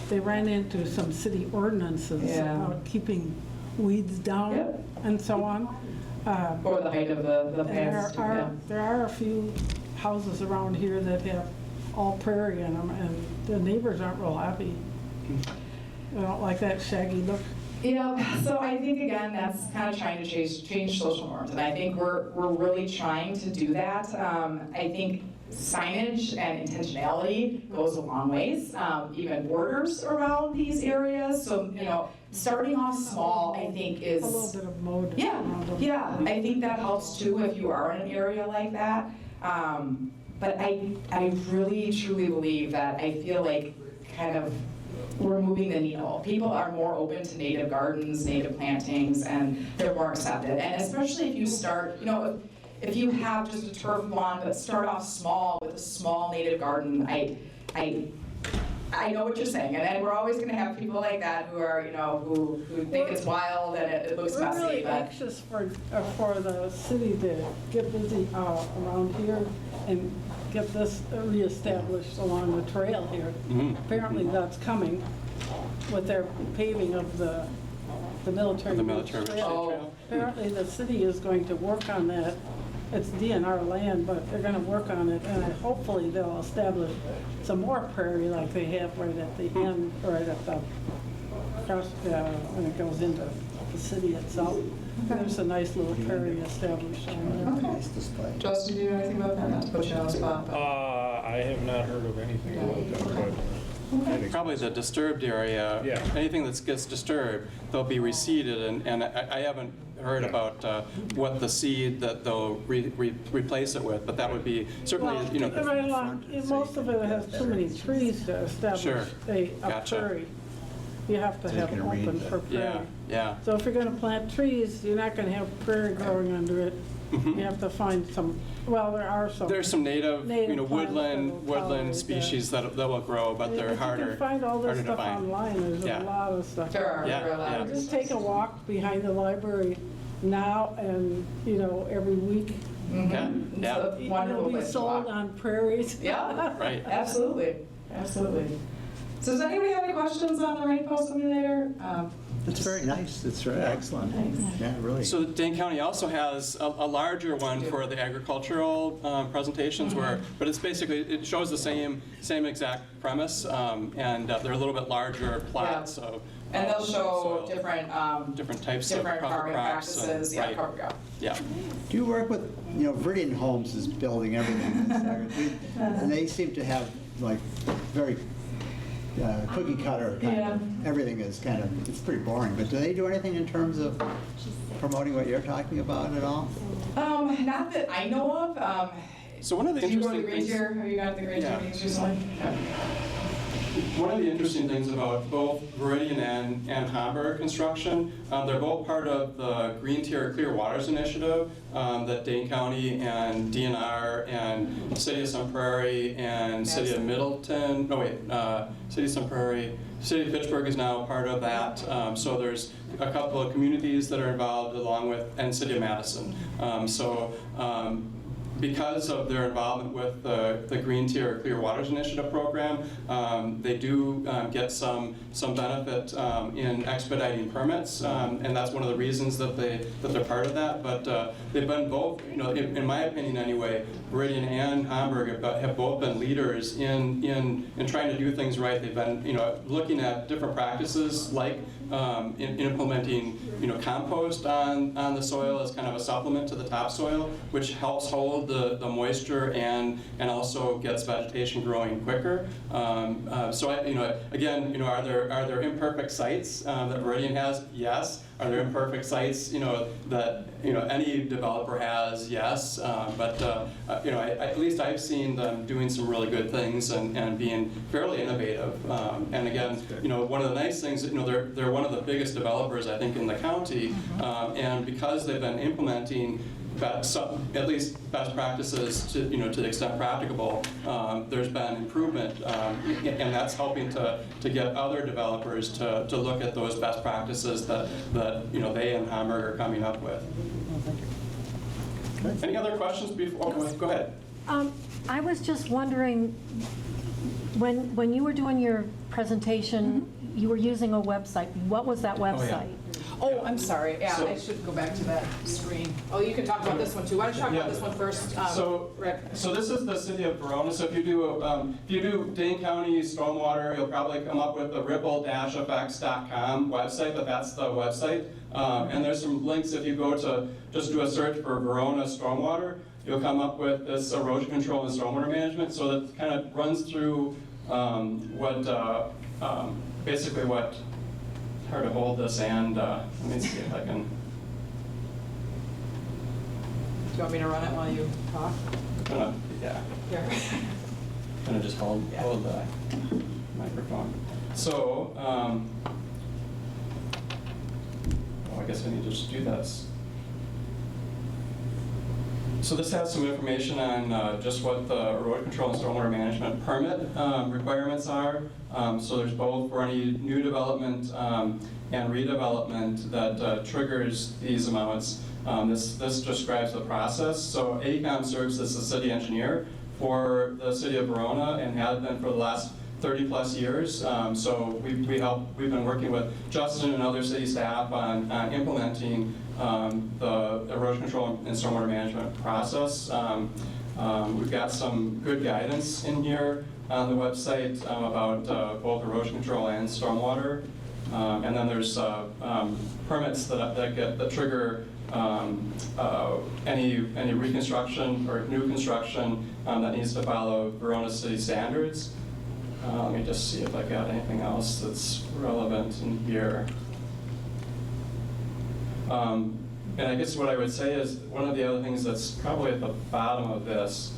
they ran into some city ordinances about keeping weeds down and so on. Or the height of the plants. There are a few houses around here that have all prairie in them, and the neighbors aren't real happy. They don't like that shaggy look. Yeah, so I think again, that's kind of trying to change social norms, and I think we're really trying to do that. I think signage and intentionality goes a long ways, even borders around these areas. So, starting off small, I think is a little bit of mode. Yeah, I think that helps too if you are in an area like that. But I really truly believe that I feel like kind of we're moving the needle. People are more open to native gardens, native plantings, and they're more accepted. And especially if you start, if you have just a turf lawn, but start off small with a small native garden, I know what you're saying, and we're always going to have people like that who are, who think it's wild and it looks messy. We're really anxious for the city to get busy around here and get this reestablished along the trail here. Apparently that's coming with their paving of the military trail. Apparently the city is going to work on that. It's DNR land, but they're going to work on it, and hopefully they'll establish some more prairie like they have right at the end, right at the when it goes into the city itself. There's a nice little prairie established on there. Justin, do you know anything about that? Not to put you on the spot. I have not heard of anything about that. But Probably the disturbed area, anything that gets disturbed, they'll be reseeded, and I haven't heard about what the seed that they'll replace it with, but that would be certainly, Right along, most of it has too many trees to establish a Gotcha. prairie. You have to have it open for prairie. Yeah. So if you're gonna plant trees, you're not gonna have prairie growing under it. You have to find some, well, there are some. There's some native plants woodland that'll tolerate species that will grow, but they're harder You can find all this harder to stuff find. online, there's a lot of stuff. There are a lot of Just take a walk behind the library now and, every week. Yeah, yeah, It's a wonderful It'll be place to sold walk. on prairies. Yeah, right. absolutely. So does anybody have any questions on the Rainfall Simulator? It's very nice, it's very excellent, yeah, really. So Dane County also has a larger one for the agricultural presentations but it's basically, it shows the same exact premise, and they're a little bit larger plots, so. And they'll show soil. different types of different cover farming crops. practices, Right. Yeah. Do you work with, Veridian Homes is building everything, and they seem to have like very cookie cutter kind of, everything is kind of, it's pretty boring, but do they do anything in terms of promoting what you're talking about at all? Not that I know of. So one of the Did you go to interesting the Green things. Tier? Have you got the Green Tier Yeah. meetings recently? One of the interesting things about both Veridian and Hamburg construction, they're both part of the Green Tier Clear Waters Initiative that Dane County and DNR and City of Sun Prairie and City of Middleton, City of Sun Prairie, City of Fitchburg is now part of that. So there's a couple of communities that are involved along with, and City of Madison. Because of their involvement with the Green Tier Clear Waters Initiative program, they do get some benefit in expediting permits, and that's one of the reasons that they're part of that. But they've been both, in my opinion anyway, Veridian and Hamburg have both been leaders in trying to do things right. They've been, looking at different practices like in implementing, compost on the soil as kind of a supplement to the topsoil, which helps hold the moisture and also gets vegetation growing quicker. So again, are there imperfect sites that Veridian has? Yes. Are there imperfect sites, that any developer has? Yes. But at least I've seen them doing some really good things and being fairly innovative. And again, one of the nice things, they're one of the biggest developers I think in the county, and because they've been implementing at least best practices to to the extent practicable, there's been improvement, and that's helping to get other developers to look at those best practices that they and Hamburg are coming up with. Any other questions before? Oh, go ahead. I was just wondering, when you were doing your presentation, you were using a website. What was that website? Oh, I'm sorry. Yeah, So- I should go back to that screen. Oh, you can talk about this one too. Why don't you talk about Yeah. this one first, Rick? So this is the city of Verona. So if you do Dane County stormwater, you'll probably come up with the ripple-effects.com website, but that's the website. And there's some links if you go to just do a search for Verona stormwater, you'll come up with this erosion control and stormwater management. So that kind of runs through basically what. Hard to hold this and let me see if I can. Do you want me to run it while you talk? Yeah. Here. Gonna just hold the microphone. So, I guess I need to just do this. So this has some information on just what the erosion control and stormwater management permit requirements are. So there's both for any new development and redevelopment that triggers these amounts. This describes the process. So AECOM serves as the city engineer for the city of Verona and has been for the last 30+ years. So we've been working with Justin and other city staff on implementing the erosion control and stormwater management process. We've got some good guidance in here on the website about both erosion control and stormwater. And then there's permits that trigger any reconstruction or new construction that needs to follow Verona city standards. Let me just see if I got anything else that's relevant in here. And I guess what I would say is one of the other things that's probably at the bottom of this,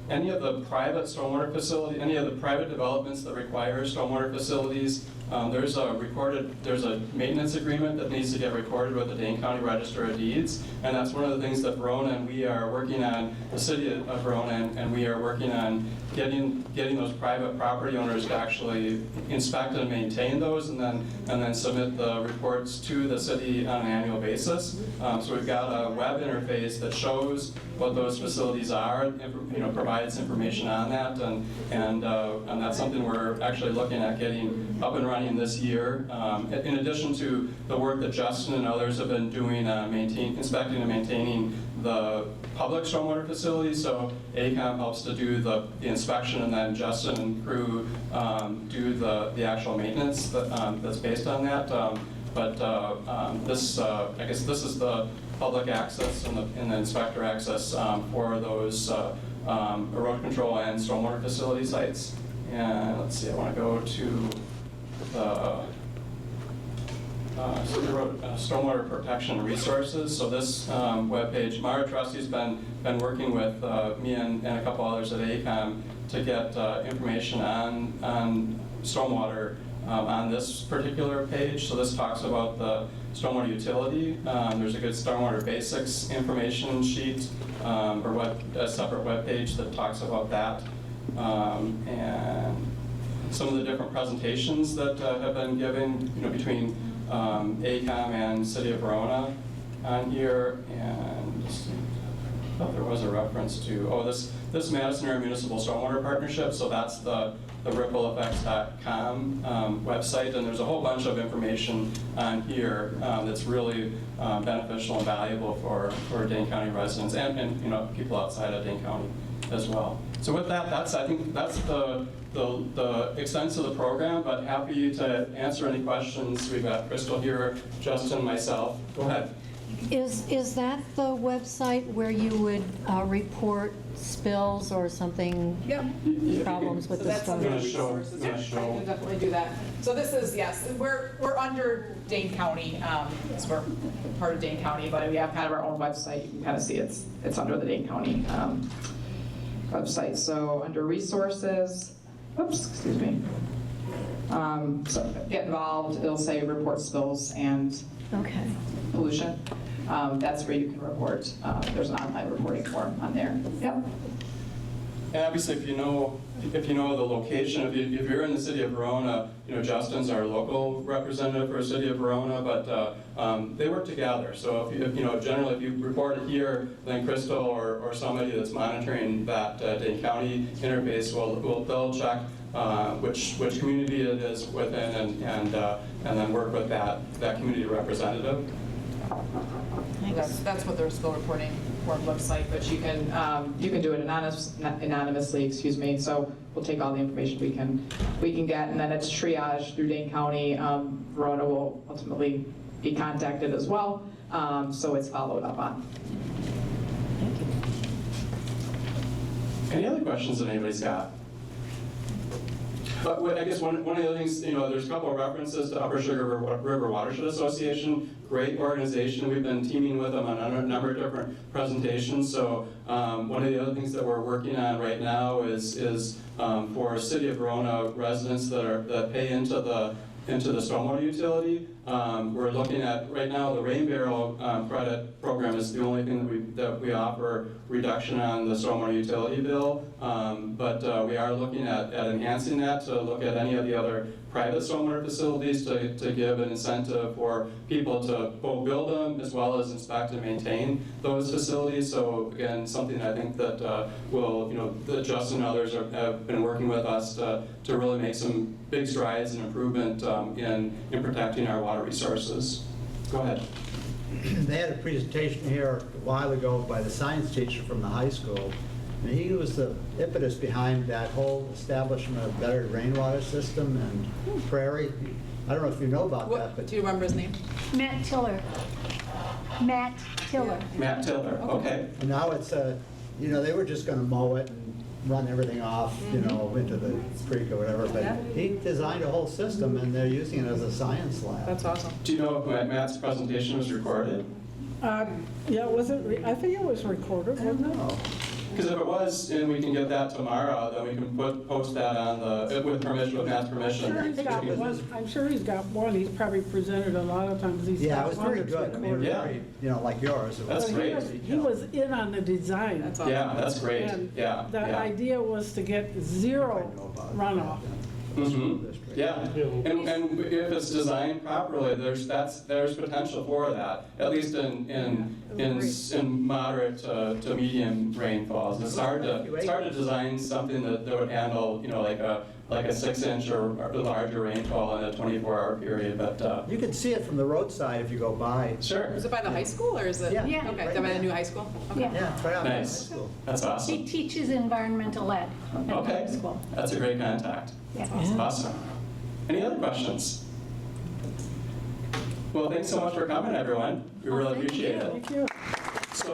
any of the private stormwater facility, any of the private developments that require stormwater facilities, there's a maintenance agreement that needs to get recorded with the Dane County Register of Deeds, and that's one of the things that Verona and we are working on, the city of Verona and we are working on getting those private property owners to actually inspect and maintain those, and then submit the reports to the city on an annual basis. So we've got a web interface that shows what those facilities are, provides provides information on that, and that's something we're actually looking at getting up and running this year. In addition to the work that Justin and others have been doing on inspecting and maintaining the public stormwater facilities, so AECOM helps to do the inspection, and then Justin and crew do the actual maintenance that's based on that. I guess this is the public access and the inspector access for those erosion control and stormwater facility sites. And let's see, I want to go to the stormwater protection resources. So this webpage, Mara Trusty's been working with me and a couple others at AECOM to get information on stormwater on this particular page. So this talks about the stormwater utility. There's a good stormwater basics information sheet or a separate webpage that talks about that. And some of the different presentations that have been given, between AECOM and City of Verona on here. And I thought there was a reference to, this Madison Area Municipal Stormwater Partnership. So that's the rippleeffects.com website, and there's a whole bunch of information on here that's really beneficial and valuable for Dane County residents and people outside of Dane County as well. So with that, I think that's the extent of the program, but happy to answer any questions. We've got Christal here, Justin, myself. Go ahead. Is that the website where you would report spills or something? Yep. Problems with So the that's under storm? resources. Yeah, I can definitely do that. So this is, yes, we're under Dane County, so we're part of Dane County, but we have kind of our own website. You can kind of see it's under the Dane County website. So under resources, oops, excuse me. So get involved, it'll say report spills and Okay. pollution. That's where you can report. There's an online reporting form on there. Yep. And obviously, if you know the location, if you're in the city of Verona, Justin's our local representative for the city of Verona, but they work together. So generally, if you report it here, then Christal or somebody that's monitoring that Dane County interface they'll check which community it is within, and then work with that community representative. That's what their spill reporting form looks like, but you can do it anonymously, excuse me. So we'll take all the information we can get, and then it's triage through Dane County. Verona will ultimately be contacted as well, so it's followed up on. Any other questions that anybody's got? But I guess one of the other things, there's a couple of references to Upper Sugar River Watershed Association. Great organization. We've been teaming with them on a number of different presentations. So one of the other things that we're working on right now is for City of Verona residents that pay into the stormwater utility. We're looking at, right now, the rain barrel credit program is the only thing that we offer reduction on the stormwater utility bill. But we are looking at enhancing that to look at any of the other private stormwater facilities to give an incentive for people to both build them as well as inspect and maintain those facilities. So again, something I think that that Justin and others have been working with us to really make some big strides and improvement in protecting our water resources. Go ahead. They had a presentation here a while ago by the science teacher from the high school, and he was the impetus behind that whole establishment of better rainwater system and prairie. I don't know if you know about that, but Do you remember his name? Matt Tiller. Matt Tiller. Matt Tiller, okay. now it's they were just going to mow it and run everything off, into the creek or whatever. But he designed a whole system, and they're using it as a science lab. That's awesome. Do you know if Matt's presentation was recorded? Yeah, was it, I think it was recorded, I don't wasn't it? know. Because if it was, and we can get that tomorrow, then we can post that on with Matt's permission. I'm sure he's got one, he's probably presented a lot of times. He's Yeah, got it was one very that's good. I mean, it was recorded. very, like yours. It was That's very great. He was in on the design. That's awesome. Yeah, that's great. And Yeah, the yeah. idea was to get zero runoff. school district. Yeah, and if it's designed properly, there's potential for that, at least in moderate to medium rainfalls. It's hard to design something that would handle, like a 6-inch or larger rainfall in a 24-hour period, but, You can see it from the roadside if you go by. sure. Is it by the high school or is it? Yeah. Yeah. Okay, by the new high school? Okay. Yeah. Yeah, it's right out in high Nice. school. That's She awesome. teaches environmental ed at Okay, the school. that's a great contact. Yeah. Awesome. Any other questions? Well, thanks so much for coming, everyone. We really appreciate it. Thank you. So